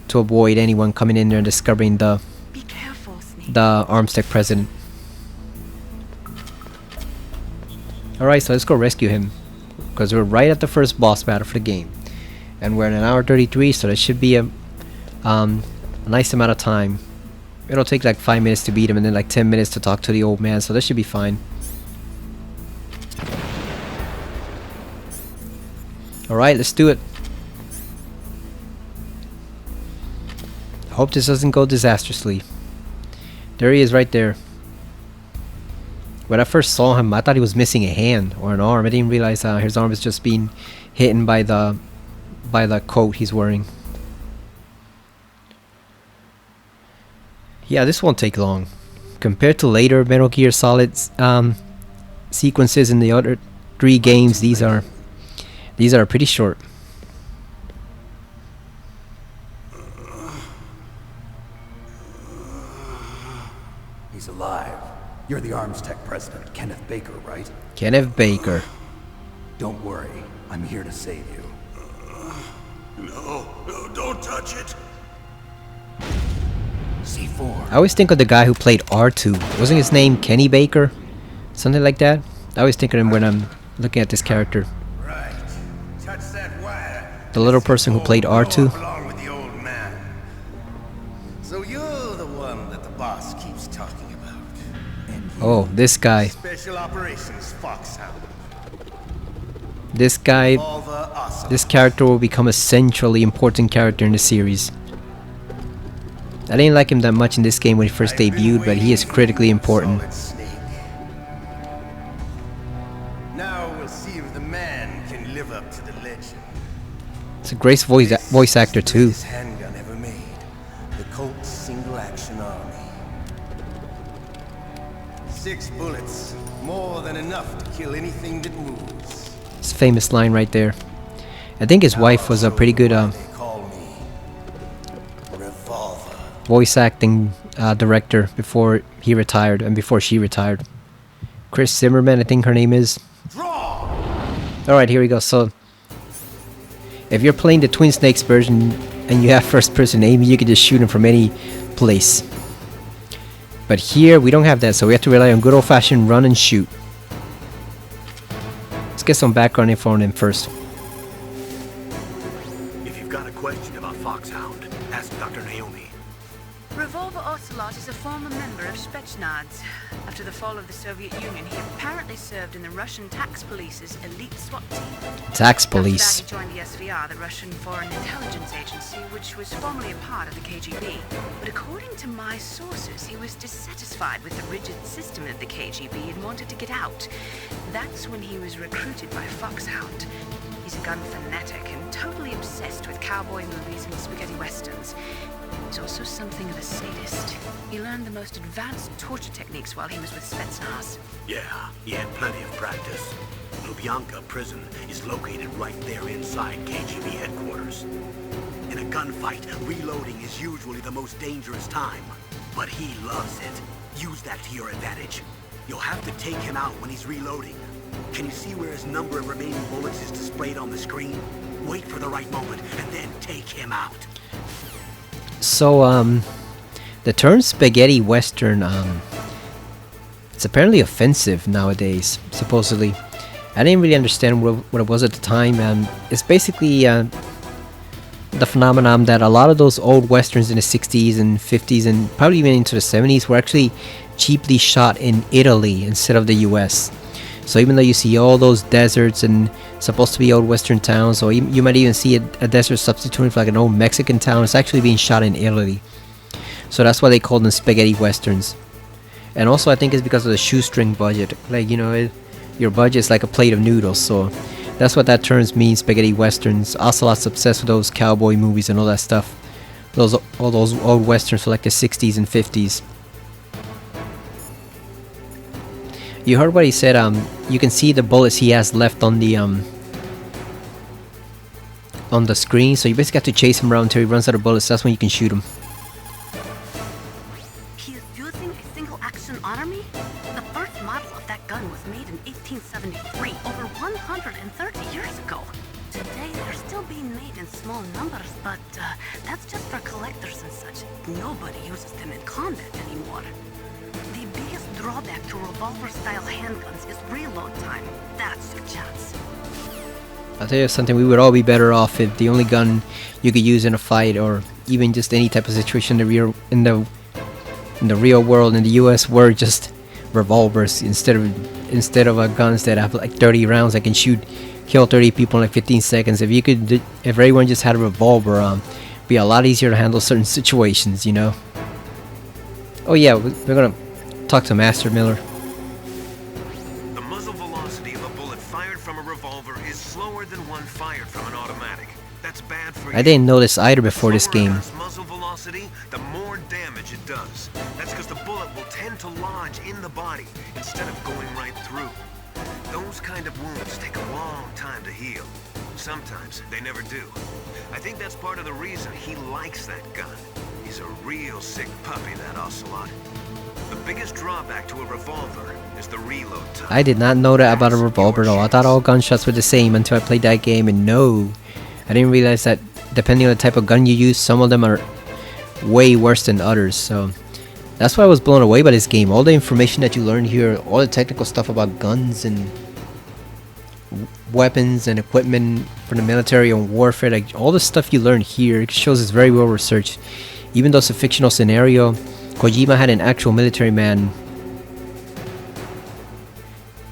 to avoid anyone coming in there and discovering the arms tech president. Alright, so let's go rescue him, because we're right at the first boss battle for the game, and we're in an hour 33, so that should be a nice amount of time. It'll take like 5 minutes to beat him and then like 10 minutes to talk to the old man, so that should be fine. Alright, let's do it. I hope this doesn't go disastrously. There he is right there. When I first saw him, I thought he was missing a hand or an arm. I didn't realize his arm was just being hit by the coat he's wearing. Yeah, this won't take long. Compared to later Metal Gear Solid sequences in the other 3 games, these are pretty short. He's alive. You're the Arms Tech president, Kenneth Baker, right? Kenneth Baker. Don't worry, I'm here to save you. No, don't touch it. C4. I always think of the guy who played R2. Wasn't his name Kenny Baker? Something like that? I always think of him when I'm looking at this character. Right. Touch that wire. The little person who played R2. Along with the old man. So you're the one that the boss keeps talking about. Oh, this guy. Special Operations Foxhound. This guy, Revolver Ocelot. this character will become a centrally important character in the series. I didn't like him that much in this game when he first debuted, but he is critically important. Now we'll see if the man can live up to the legend. It's a great voice actor too. This handgun ever made. The Colt's single action army. 6 bullets, more than enough to kill anything that moves. His famous line right there. I think his wife was a pretty good voice acting director before he retired and before she retired. Chris Zimmerman, I think her name is. Alright, here we go. So, if you're playing the Twin Snakes version and you have first person aim, you can just shoot him from any place. But here, we don't have that, so we have to rely on good old fashioned run and shoot. Let's get some background info on him first. If you've got a question about Foxhound, ask Dr. Naomi. Revolver Ocelot is a former member of Spetsnaz. After the fall of the Soviet Union, he apparently served in the Russian tax police's elite SWAT team. Tax police. After that, he joined the SVR, the Russian Foreign Intelligence Agency, which was formerly a part of the KGB. But according to my sources, he was dissatisfied with the rigid system of the KGB and wanted to get out. That's when he was recruited by Foxhound. He's a gun fanatic and totally obsessed with cowboy movies and spaghetti westerns. He's also something of a sadist. He learned the most advanced torture techniques while he was with Spetsnaz. Yeah, he had plenty of practice. Lubyanka prison is located right there inside KGB headquarters. In a gunfight, reloading is usually the most dangerous time. But he loves it. Use that to your advantage. You'll have to take him out when he's reloading. Can you see where his number of remaining bullets is displayed on the screen? Wait for the right moment and then take him out. So, the term spaghetti western, it's apparently offensive nowadays, supposedly. I didn't really understand what it was at the time. It's basically the phenomenon that a lot of those old westerns in the 60s and 50s and probably even into the 70s were actually cheaply shot in Italy instead of the US. So even though you see all those deserts and supposed to be old western towns, or you might even see a desert substituting for like an old Mexican town, it's actually being shot in Italy. So that's why they call them spaghetti westerns. And also I think it's because of the shoestring budget. Like, you know, your budget's like a plate of noodles, so that's what that term means, spaghetti westerns. Ocelot's obsessed with those cowboy movies and all that stuff. All those old westerns for like the 60s and 50s. You heard what he said. You can see the bullets he has left on the screen. So you basically have to chase him around until he runs out of bullets. That's when you can shoot him. He is using a single-action army? The first model of that gun was made in 1873, over 130 years ago. Today, they're still being made in small numbers, but that's just for collectors and such. Nobody uses them in combat anymore. The biggest drawback to revolver-style handguns is reload time. That's your chance. I'll tell you something, we would all be better off if the only gun you could use in a fight, or even just any type of situation in the real world in the US, were just revolvers instead of guns that have like 30 rounds that can kill 30 people in like 15 seconds. If everyone just had a revolver, it'd be a lot easier to handle certain situations, you know. Oh yeah, we're gonna talk to Master Miller. The muzzle velocity of a bullet fired from a revolver is slower than one fired from an automatic. That's bad for you. I didn't know this either before this game. The slower a gun's muzzle velocity, the more damage it does. That's because the bullet will tend to lodge in the body instead of going right through. Those kind of wounds take a long time to heal. Sometimes they never do. I think that's part of the reason he likes that gun. He's a real sick puppy, that Ocelot. The biggest drawback to a revolver is the reload time. I did not know that about a revolver though. I thought all gunshots were the same until I played that game, and no, I didn't realize that depending on the type of gun you use, some of them are way worse than others. So that's why I was blown away by this game. All the information that you learn here, all the technical stuff about guns and weapons and equipment for the military and warfare, like all the stuff you learn here, it shows it's very well researched. Even though it's a fictional scenario, Kojima had an actual military man.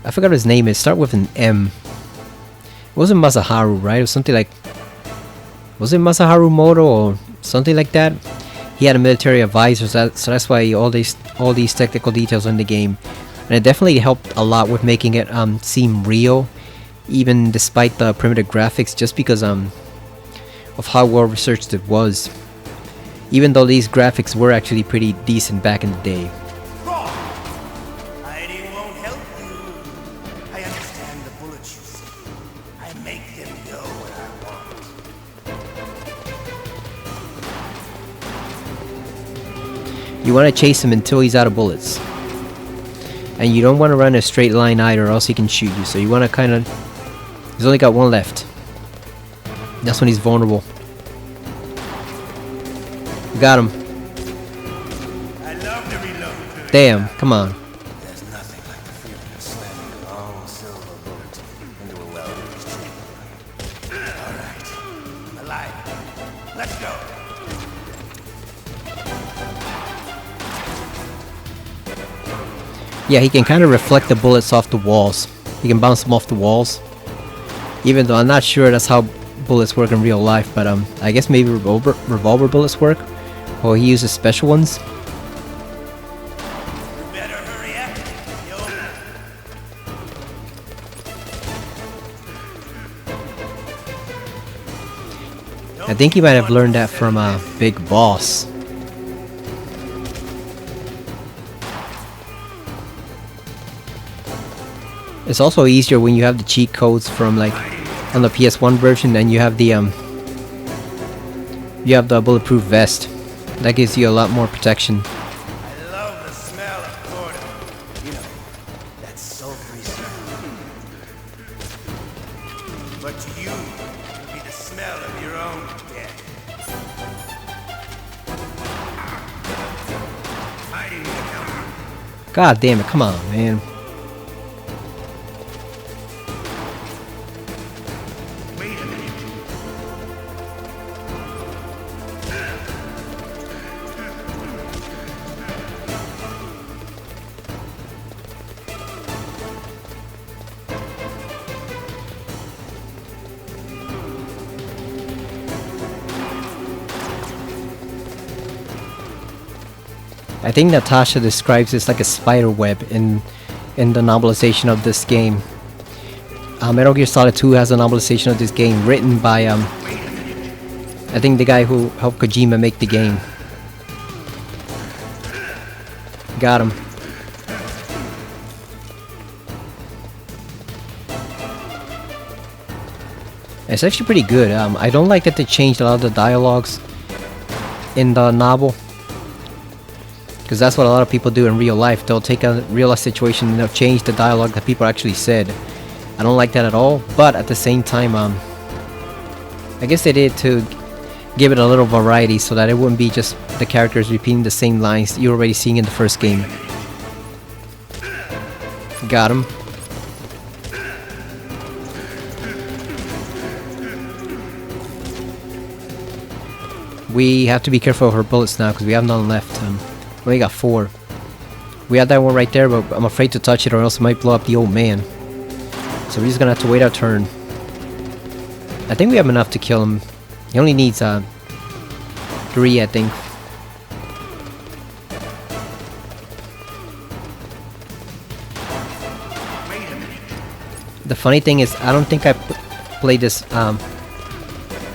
I forgot what his name is. Start with an M. It wasn't Masaharu, right? It was something like, was it Masaharu Moto or something like that? He had a military advisor, so that's why all these technical details in the game, and it definitely helped a lot with making it seem real, even despite the primitive graphics, just because of how well researched it was. Even though these graphics were actually pretty decent back in the day. Hiding won't help you. I understand the bullets you see. I make them go where I want. You want to chase him until he's out of bullets. And you don't want to run a straight line either, or else he can shoot you. So you want to kind of... He's only got one left. That's when he's vulnerable. Got him. I love the reload. Damn, come on. There's nothing like the feeling of slamming a long silver bullet into a welder's chamber. Alright, I'm alive. Let's go. Yeah, he can kind of reflect the bullets off the walls. He can bounce them off the walls. Even though I'm not sure that's how bullets work in real life, but I guess maybe revolver bullets work. Or he uses special ones. Better hurry up. I think he might have learned that from Big Boss. It's also easier when you have the cheat codes from like on the PS1 version, and you have the bulletproof vest. That gives you a lot more protection. I love the smell of Gordo. You know, that sulfury smell. But to you, it'll be the smell of your own death. Hiding will help. God damn it, come on, man. I think Natasha describes this like a spider web in the novelization of this game. Metal Gear Solid 2 has a novelization of this game written by I think the guy who helped Kojima make the game. Got him. It's actually pretty good. I don't like that they changed a lot of the dialogues in the novel, because that's what a lot of people do in real life. They'll take a real life situation and they'll change the dialogue that people actually said. I don't like that at all, but at the same time, I guess they did to give it a little variety so that it wouldn't be just the characters repeating the same lines that you're already seeing in the first game. Got him. We have to be careful of her bullets now because we have none left. We only got 4. We had that one right there, but I'm afraid to touch it or else it might blow up the old man. So we're just gonna have to wait our turn. I think we have enough to kill him. He only needs 3, I think. The funny thing is, I don't think I played this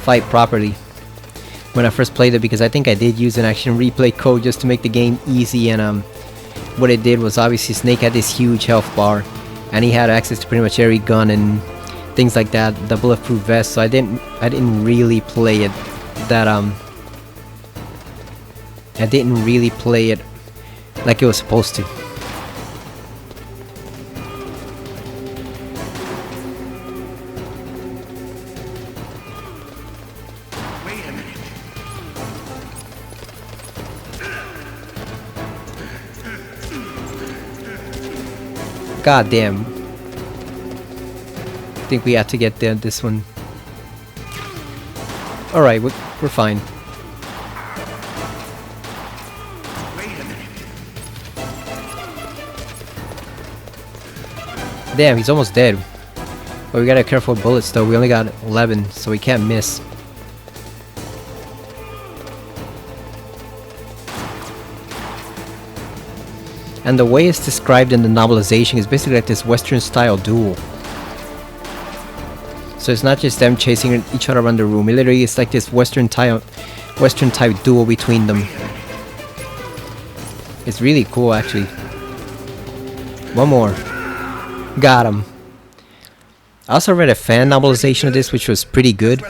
fight properly when I first played it, because I think I did use an action replay code just to make the game easy, and what it did was, obviously Snake had this huge health bar and he had access to pretty much every gun and things like that, the bulletproof vest, so I didn't really play it that like it was supposed to. God damn. I think we have to get there this one. Alright, we're fine. Damn, he's almost dead. But we gotta be careful with bullets though. We only got 11, so we can't miss. And the way it's described in the novelization is basically like this Western style duel. So it's not just them chasing each other around the room. It literally is like this Western type duel between them. It's really cool actually. One more. Got him. I also read a fan novelization of this which was pretty good.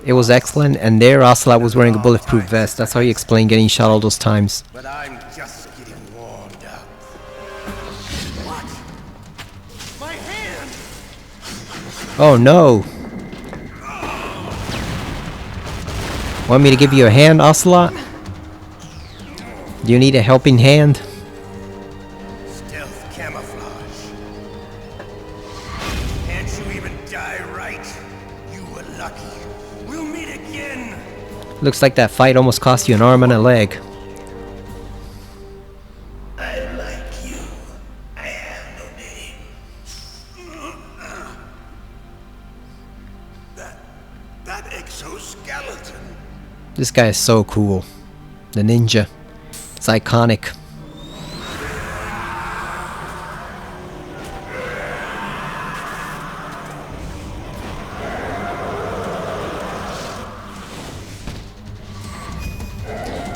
It was excellent, and there Ocelot was wearing a bulletproof vest. That's how he explained getting shot all those times. But I'm just getting warmed up. What? My hand! Oh no! Want me to give you a hand, Ocelot? Do you need a helping hand? Stealth camouflage. Can't you even die right? You were lucky. We'll meet again. Looks like that fight almost cost you an arm and a leg. I like you. I have no name. That exoskeleton. This guy is so cool. The ninja. It's iconic.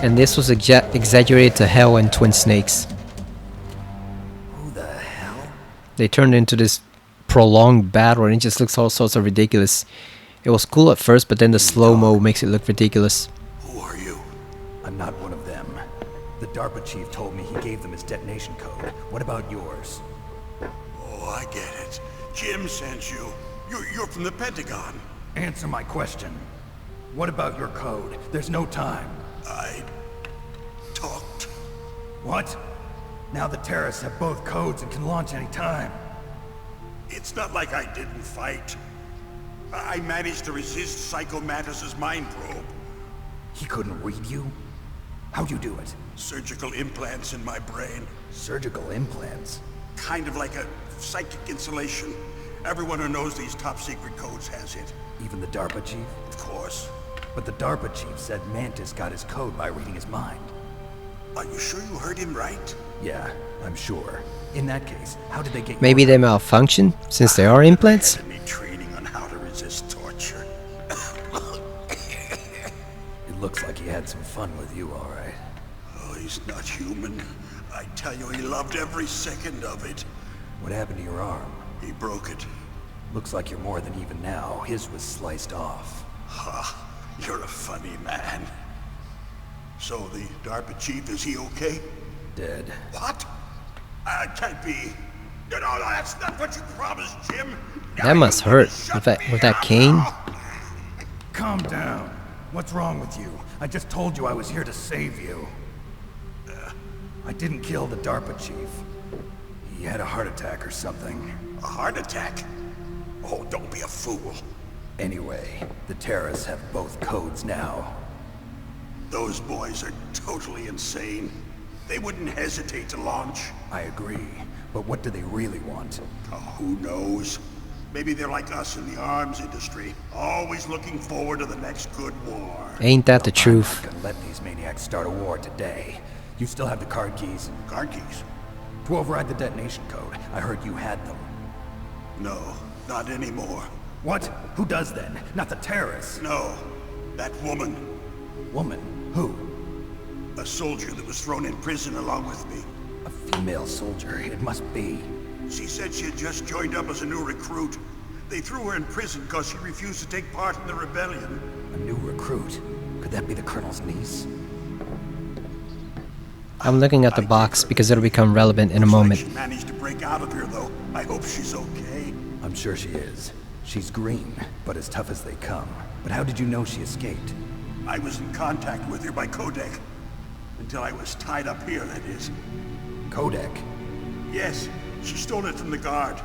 And this was exaggerated to hell in Twin Snakes. Who the hell? They turned into this prolonged battle and it just looks all sorts of ridiculous. It was cool at first, but then the slow-mo makes it look ridiculous. Who are you? I'm not one of them. The DARPA chief told me he gave them his detonation code. What about yours? Oh, I get it. Jim sent you. You're from the Pentagon. Answer my question. What about your code? There's no time. I talked. What? Now the terrorists have both codes and can launch any time. It's not like I didn't fight. I managed to resist Psycho Mattis's mind probe. He couldn't read you? How'd you do it? Surgical implants in my brain. Surgical implants? Kind of like a psychic insulation. Everyone who knows these top secret codes has it. Even the DARPA chief? Of course. But the DARPA chief said Mantis got his code by reading his mind. Are you sure you heard him right? Yeah, I'm sure. In that case, how did they get Maybe they malfunction, since they are implants? Academy training on how to resist torture. It looks like he had some fun with you, all right. Oh, he's not human. I tell you, he loved every second of it. What happened to your arm? He broke it. Looks like you're more than even now. His was sliced off. Ha, you're a funny man. So the DARPA chief, is he okay? Dead. What? Can't be. No, that's not what you promised, Jim. That must hurt, with that cane. Calm down. What's wrong with you? I just told you I was here to save you. I didn't kill the DARPA chief. He had a heart attack or something. A heart attack? Oh, don't be a fool. Anyway, the terrorists have both codes now. Those boys are totally insane. They wouldn't hesitate to launch. I agree, but what do they really want? Oh, who knows? Maybe they're like us in the arms industry, always looking forward to the next good war. Ain't that the truth? I'm not gonna let these maniacs start a war today. You still have the card keys? Card keys? To override the detonation code. I heard you had them. No, not anymore. What? Who does then? Not the terrorists? No, that woman. Woman? Who? A soldier that was thrown in prison along with me. A female soldier, it must be. She said she had just joined up as a new recruit. They threw her in prison because she refused to take part in the rebellion. A new recruit? Could that be the Colonel's niece? I'm looking at the box because it'll become relevant in a moment. She managed to break out of here, though. I hope she's okay. I'm sure she is. She's green, but as tough as they come. But how did you know she escaped? I was in contact with her by codec. Until I was tied up here, that is. Codec? Yes, she stole it from the guard.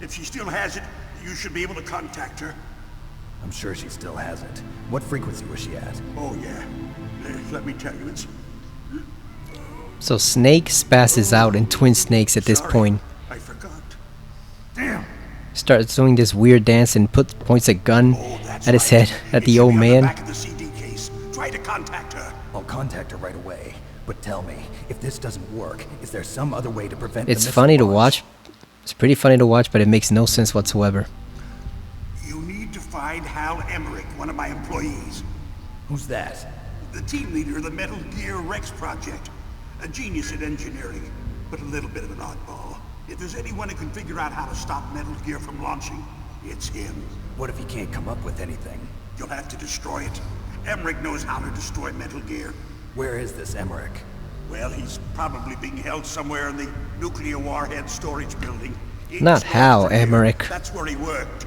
If she still has it, you should be able to contact her. I'm sure she still has it. What frequency was she at? Oh, yeah. Let me tell you, it's... So Snake spazzes out in Twin Snakes at this point. I forgot. Damn! Starts doing this weird dance and points a gun at his head at the old man. Back of the CD case. Try to contact her. I'll contact her right away. But tell me, if this doesn't work, is there some other way to prevent It's funny to watch. It's pretty funny to watch, but it makes no sense whatsoever. You need to find Hal Emmerich, one of my employees. Who's that? The team leader of the Metal Gear Rex project. A genius at engineering, but a little bit of an oddball. If there's anyone who can figure out how to stop Metal Gear from launching, it's him. What if he can't come up with anything? You'll have to destroy it. Emmerich knows how to destroy Metal Gear. Where is this Emmerich? Well, he's probably being held somewhere in the nuclear warhead storage building. Not Hal Emmerich. That's where he worked.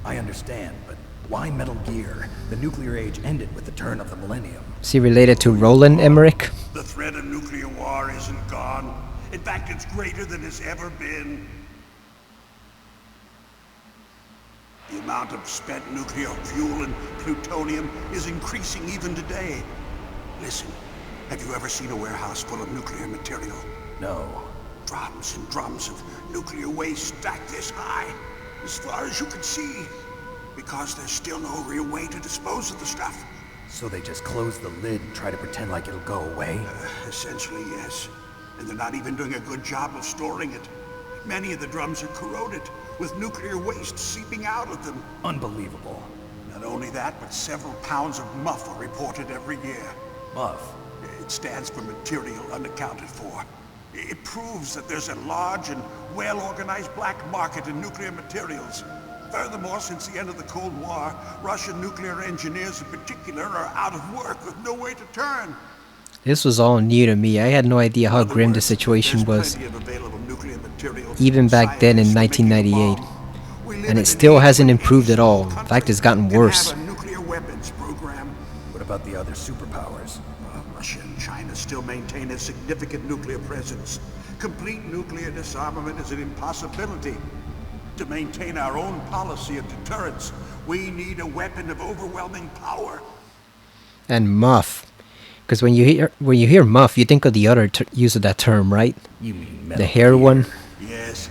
I understand, but why Metal Gear? The nuclear age ended with the turn of the millennium. Is he related to Roland Emmerich? The threat of nuclear war isn't gone. In fact, it's greater than it's ever been. The amount of spent nuclear fuel and plutonium is increasing even today. Listen, have you ever seen a warehouse full of nuclear material? No. Drums and drums of nuclear waste stacked this high, as far as you can see, because there's still no real way to dispose of the stuff. So they just close the lid and try to pretend like it'll go away? Essentially, yes. And they're not even doing a good job of storing it. Many of the drums are corroded, with nuclear waste seeping out of them. Unbelievable. Not only that, but several pounds of MUF are reported every year. MUF? It stands for material unaccounted for. It proves that there's a large and well-organized black market in nuclear materials. Furthermore, since the end of the Cold War, Russian nuclear engineers in particular are out of work with no way to turn. This was all new to me. I had no idea how grim the situation was, even back then in 1998. And it still hasn't improved at all. In fact, it's gotten worse. What about the other superpowers? Russia and China still maintain a significant nuclear presence. Complete nuclear disarmament is an impossibility. To maintain our own policy of deterrence, we need a weapon of overwhelming power. And MUF. Because when you hear MUF, you think of the other use of that term, right? You mean the hair one? Yes.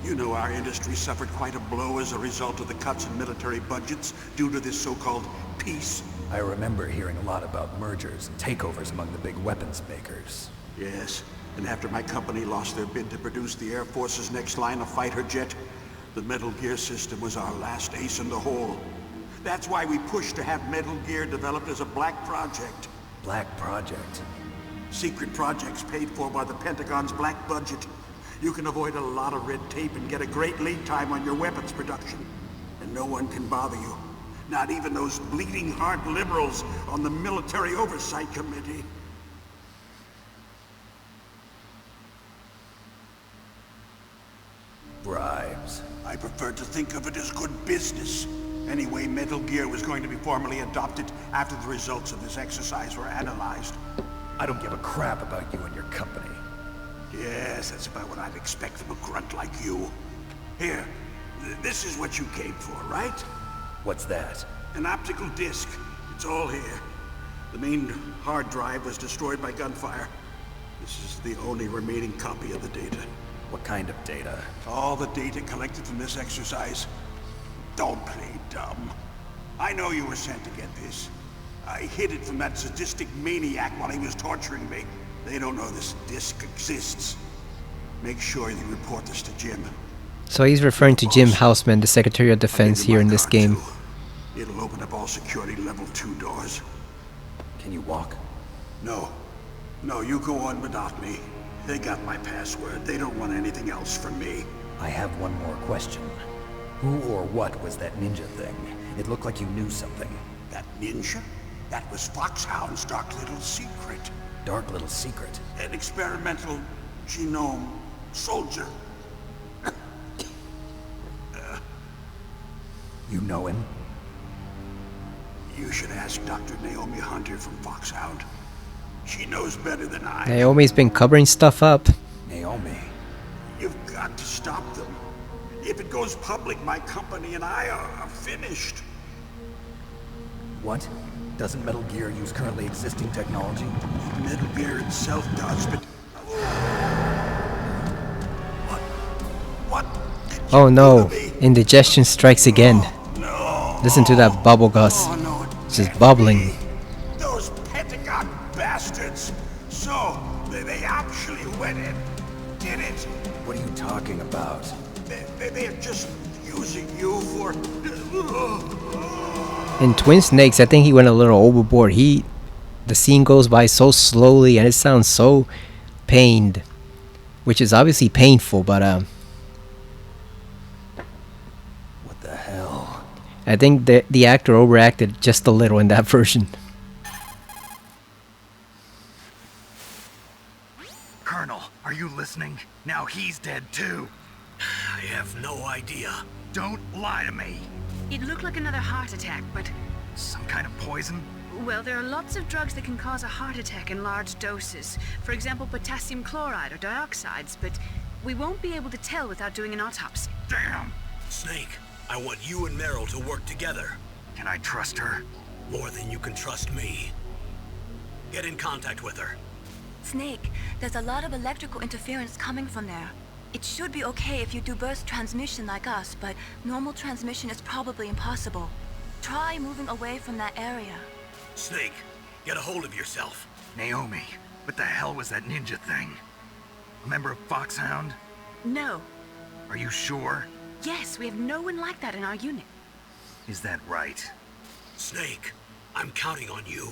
You know our industry suffered quite a blow as a result of the cuts in military budgets due to this so-called peace. I remember hearing a lot about mergers and takeovers among the big weapons makers. Yes. And after my company lost their bid to produce the Air Force's next line of fighter jet, the Metal Gear system was our last ace in the hole. That's why we pushed to have Metal Gear developed as a black project. Black project? Secret projects paid for by the Pentagon's black budget. You can avoid a lot of red tape and get a great lead time on your weapons production. And no one can bother you. Not even those bleeding heart liberals on the Military Oversight Committee. Bribes. I prefer to think of it as good business. Anyway, Metal Gear was going to be formally adopted after the results of this exercise were analyzed. I don't give a crap about you and your company. Yes, that's about what I'd expect from a grunt like you. Here, this is what you came for, right? What's that? An optical disc. It's all here. The main hard drive was destroyed by gunfire. This is the only remaining copy of the data. What kind of data? All the data collected from this exercise. Don't play dumb. I know you were sent to get this. I hid it from that sadistic maniac while he was torturing me. They don't know this disc exists. Make sure you report this to Jim. So he's referring to Jim Houseman, the Secretary of Defense here in this game. It'll open up all security level 2 doors. Can you walk? No. No, you go on without me. They got my password. They don't want anything else from me. I have one more question. Who or what was that ninja thing? It looked like you knew something. That ninja? That was Foxhound's dark little secret. Dark little secret. An experimental genome soldier. You know him? You should ask Dr. Naomi Hunter from Foxhound. She knows better than I. Naomi's been covering stuff up. Naomi. You've got to stop them. If it goes public, my company and I are finished. What? Doesn't Metal Gear use currently existing technology? Metal Gear itself does, but... What? Oh no, indigestion strikes again. Listen to that bubble, Gus. Just bubbling. Those Pentagon bastards! So, they actually went and did it! What are you talking about? They're just using you for... In Twin Snakes, I think he went a little overboard. The scene goes by so slowly and it sounds so pained. Which is obviously painful, but what the hell? I think the actor overacted just a little in that version. Colonel, are you listening? Now he's dead too. I have no idea. Don't lie to me. It looked like another heart attack, but... Some kind of poison? Well, there are lots of drugs that can cause a heart attack in large doses. For example, potassium chloride or dioxides, but we won't be able to tell without doing an autopsy. Damn! Snake, I want you and Meryl to work together. Can I trust her? More than you can trust me. Get in contact with her. Snake, there's a lot of electrical interference coming from there. It should be okay if you do burst transmission like us, but normal transmission is probably impossible. Try moving away from that area. Snake, get a hold of yourself. Naomi, what the hell was that ninja thing? A member of Foxhound? No. Are you sure? Yes, we have no one like that in our unit. Is that right? Snake, I'm counting on you.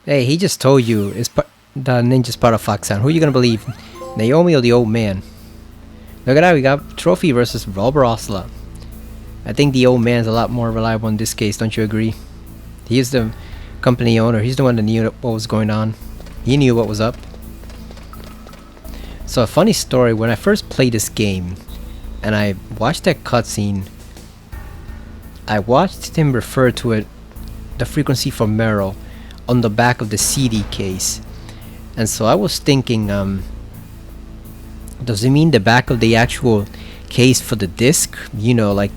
Hey, he just told you the ninja's part of Foxhound. Who are you gonna believe? Naomi or the old man? Look at that, we got Trophy versus Revolver Ocelot. I think the old man's a lot more reliable in this case, don't you agree? He is the company owner. He's the one that knew what was going on. He knew what was up. So a funny story, when I first played this game and I watched that cutscene, I watched him refer to it, the frequency for Meryl, on the back of the CD case. And so I was thinking, does it mean the back of the actual case for the disc? You know, like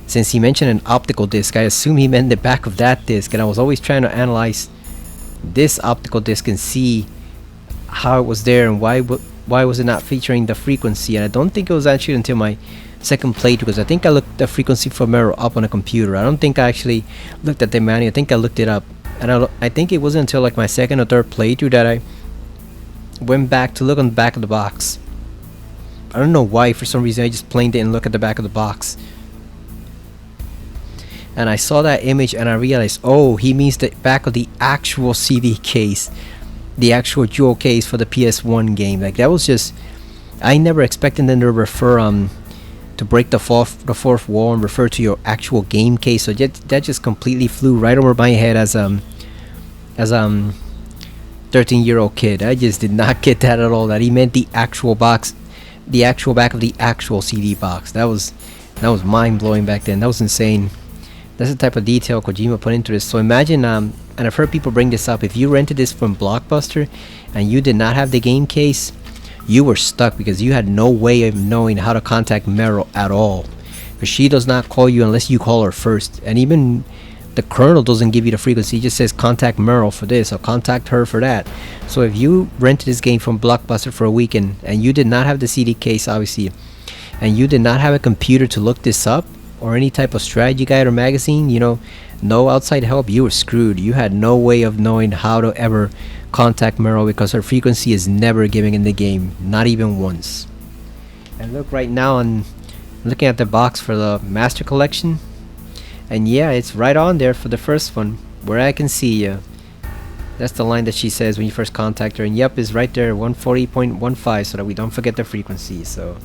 since he mentioned an optical disc, I assume he meant the back of that disc, and I was always trying to analyze this optical disc and see how it was there and why was it not featuring the frequency. And I don't think it was actually until my second playthrough, because I think I looked the frequency for Meryl up on a computer. I don't think I actually looked at the manual. I think I looked it up, and I think it wasn't until like my second or third playthrough that I went back to look on the back of the box. I don't know why, for some reason I just plain didn't look at the back of the box. And I saw that image and I realized, oh, he means the back of the actual CD case. The actual jewel case for the PS1 game. Like, that was just... I never expected them to refer, to break the fourth wall and refer to your actual game case. So that just completely flew right over my head as 13-year-old kid. I just did not get that at all. That he meant the actual box, the actual back of the actual CD box. That was mind blowing back then. That was insane. That's the type of detail Kojima put into this. So imagine, and I've heard people bring this up, if you rented this from Blockbuster and you did not have the game case, you were stuck because you had no way of knowing how to contact Meryl at all. Because she does not call you unless you call her first. And even the Colonel doesn't give you the frequency. He just says contact Meryl for this or contact her for that. So if you rented this game from Blockbuster for a weekend and you did not have the CD case, obviously, and you did not have a computer to look this up, or any type of strategy guide or magazine, you know, no outside help, you were screwed. You had no way of knowing how to ever contact Meryl because her frequency is never given in the game, not even once. And look right now, I'm looking at the box for the Master Collection, and yeah, it's right on there for the first one, where I can see you. That's the line that she says when you first contact her, and yep, is right there, 140.15, so that we don't forget the frequency. So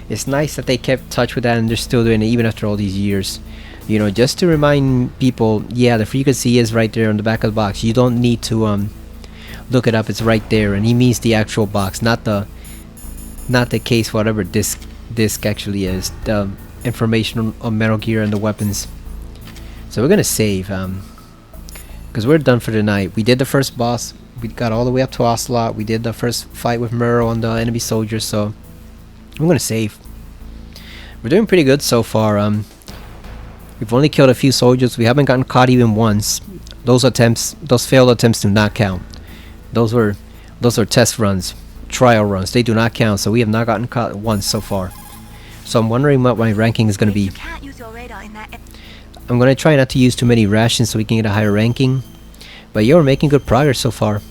it's nice that they kept touch with that and they're still doing it even after all these years. You know, just to remind people, yeah, the frequency is right there on the back of the box. You don't need to look it up. It's right there, and he means the actual box, not the case, whatever disc actually is. The information on Metal Gear and the weapons. So we're gonna save, because we're done for the night. We did the first boss. We got all the way up to Ocelot. We did the first fight with Muro on the enemy soldiers. So I'm gonna save. We're doing pretty good so far. We've only killed a few soldiers. We haven't gotten caught even once. Those failed attempts do not count. Those were test runs, trial runs. They do not count. So we have not gotten caught once so far. So I'm wondering what my ranking is going to be. I'm going to try not to use too many rations so we can get a higher ranking. But you're making good progress so far.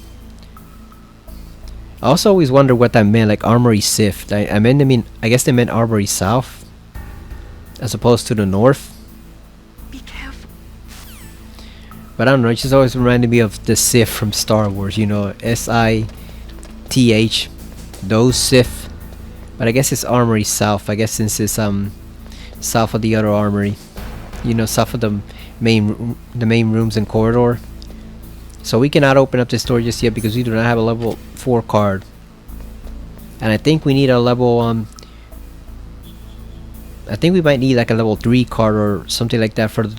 I also always wonder what that meant, like Armory Sift. I guess they meant Armory South as opposed to the North. But I don't know, it just always reminded me of the Sith from Star Wars, you know, S-I-T-H, those Sith. But I guess it's Armory South, I guess, since it's south of the other armory. You know, south of the main rooms and corridor. So we cannot open up this door just yet because we do not have a level 4 card. And I think we need a level, I think we might need like a level 3 card or something like that for the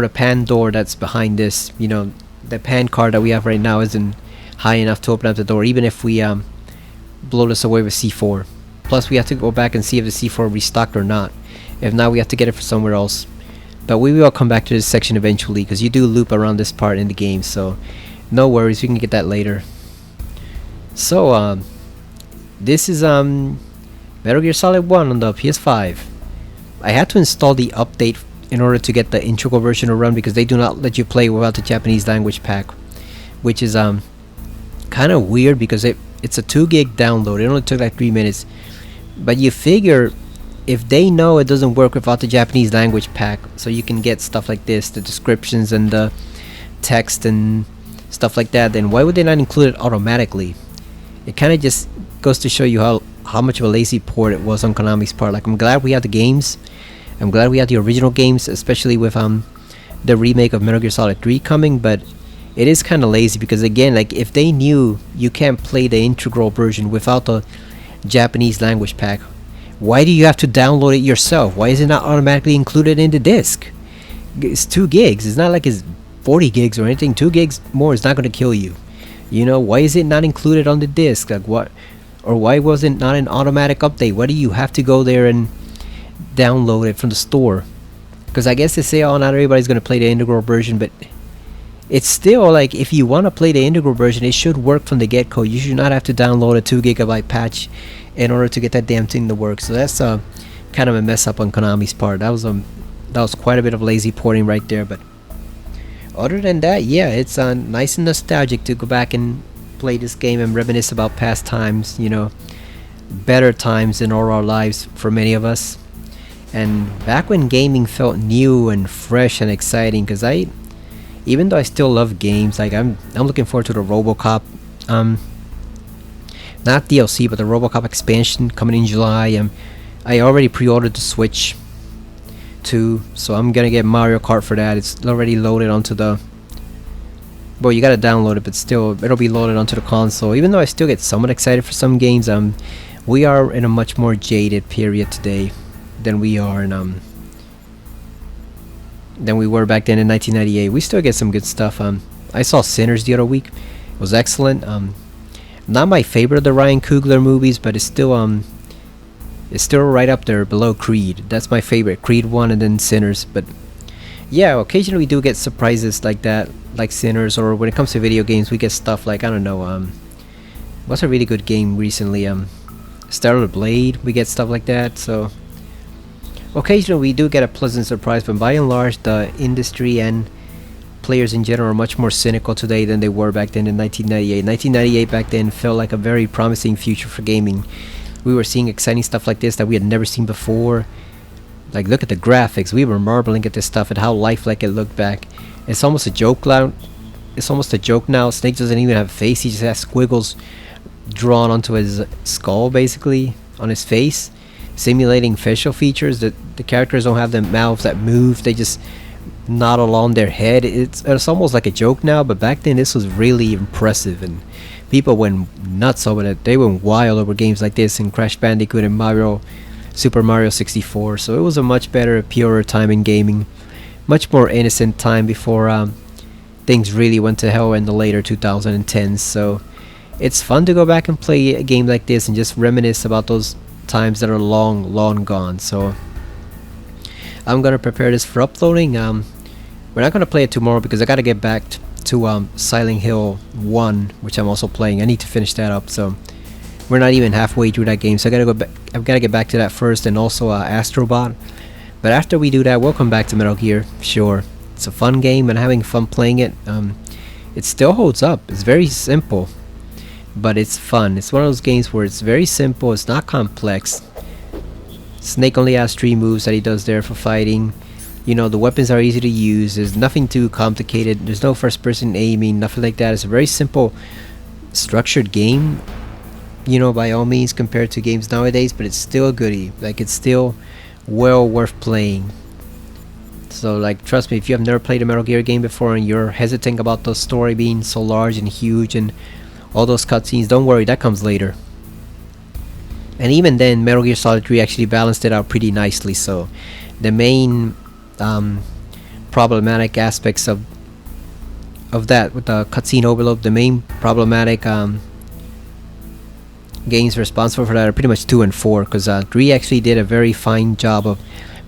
pan door that's behind this. You know, the pan card that we have right now isn't high enough to open up the door, even if we blow this away with C4. Plus we have to go back and see if the C4 restocked or not. If not, we have to get it from somewhere else. But we will come back to this section eventually, because you do loop around this part in the game, so no worries, we can get that later. So this is Metal Gear Solid 1 on the PS5. I had to install the update in order to get the integral version to run, because they do not let you play without the Japanese language pack, which is kind of weird because it's a 2 gig download. It only took like 3 minutes, but you figure if they know it doesn't work without the Japanese language pack, so you can get stuff like this, the descriptions and the text and stuff like that, then why would they not include it automatically? It kind of just goes to show you how much of a lazy port it was on Konami's part. Like, I'm glad we have the games. I'm glad we had the original games, especially with the remake of Metal Gear Solid 3 coming, but it is kind of lazy because, again, like, if they knew you can't play the integral version without the Japanese language pack, why do you have to download it yourself? Why is it not automatically included in the disc? It's 2 gigs. It's not like it's 40 gigs or anything. 2 gigs more is not going to kill you. You know, why is it not included on the disc? Like, what? Or why was it not an automatic update? Why do you have to go there and download it from the store? Because I guess they say, oh, not everybody's going to play the integral version, but it's still like, if you want to play the integral version, it should work from the get-go. You should not have to download a 2 gigabyte patch in order to get that damn thing to work. So that's kind of a mess up on Konami's part. That was quite a bit of lazy porting right there. But other than that, yeah, it's nice and nostalgic to go back and play this game and reminisce about past times, you know, better times in all our lives for many of us. And back when gaming felt new and fresh and exciting, because even though I still love games, like I'm looking forward to the RoboCop, not DLC, but the RoboCop expansion coming in July. I already pre-ordered the Switch 2, so I'm gonna get Mario Kart for that. It's already loaded onto the, well, you gotta download it, but still it'll be loaded onto the console. Even though I still get somewhat excited for some games, we are in a much more jaded period today than we are in than we were back then in 1998. We still get some good stuff. I saw Sinners the other week. It was excellent. Not my favorite of the Ryan Coogler movies, but it's still right up there below Creed. That's my favorite, Creed 1 and then Sinners. But yeah, occasionally we do get surprises like that, like Sinners, or when it comes to video games, we get stuff like, I don't know, what's a really good game recently? Stellar Blade, we get stuff like that. So occasionally we do get a pleasant surprise, but by and large the industry and players in general are much more cynical today than they were back then in 1998. 1998 back then felt like a very promising future for gaming. We were seeing exciting stuff like this that we had never seen before. Like, look at the graphics. We were marveling at this stuff and how lifelike it looked back. It's almost a joke now. Snake doesn't even have a face. He just has squiggles drawn onto his skull, basically, on his face. simulating facial features. That the characters don't have the mouths that move; they just nod along their head. It's almost like a joke now, but back then this was really impressive, and people went nuts over it. They went wild over games like this in Crash Bandicoot and Super Mario 64. So it was a much better, purer time in gaming, much more innocent time before things really went to hell in the later 2010s. So it's fun to go back and play a game like this and just reminisce about those times that are long gone. So I'm gonna prepare this for uploading. We're not gonna play it tomorrow because I gotta get back to Silent Hill 1, which I'm also playing. I need to finish that up. So we're not even halfway through that game, so I gotta go back. I've gotta get back to that first, and also Astrobot. But after we do that, we'll come back to Metal Gear. Sure, it's a fun game and having fun playing it. It still holds up. It's very simple, but it's fun. It's one of those games where it's very simple. It's not complex. Snake only has 3 moves that he does there for fighting. You know, the weapons are easy to use. There's nothing too complicated. There's no first-person aiming, nothing like that. It's a very simple, structured game, you know, by all means, compared to games nowadays, but it's still a goodie. Like, it's still well worth playing. So, like, trust me, if you have never played a Metal Gear game before and you're hesitant about the story being so large and huge and all those cutscenes, don't worry, that comes later. And even then, Metal Gear Solid 3 actually balanced it out pretty nicely. So the main problematic aspects of that, with the cutscene overload, the main problematic games responsible for that are pretty much 2 and 4, because 3 actually did a very fine job of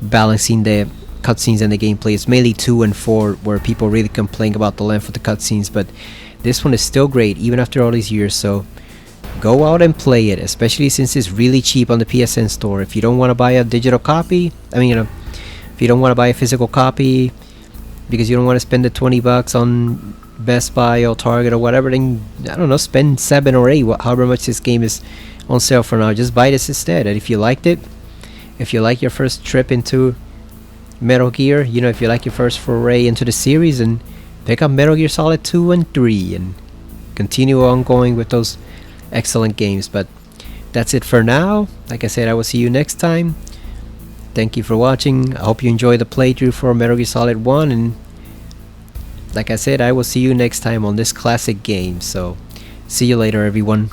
balancing the cutscenes and the gameplay. It's mainly 2 and 4 where people really complain about the length of the cutscenes, but this one is still great even after all these years. So go out and play it, especially since it's really cheap on the PSN store. If you don't want to buy a digital copy, I mean, if you don't want to buy a physical copy because you don't want to spend the $20 on Best Buy or Target or whatever, then I don't know, spend 7 or 8, however much this game is on sale for now. Just buy this instead. And if you liked it, if you like your first trip into Metal Gear, you know, if you like your first foray into the series, and pick up Metal Gear Solid 2 and 3 and continue on going with those excellent games. But that's it for now. Like I said, I will see you next time. Thank you for watching. I hope you enjoy the playthrough for Metal Gear Solid 1, and like I said, I will see you next time on this classic game. So see you later, everyone.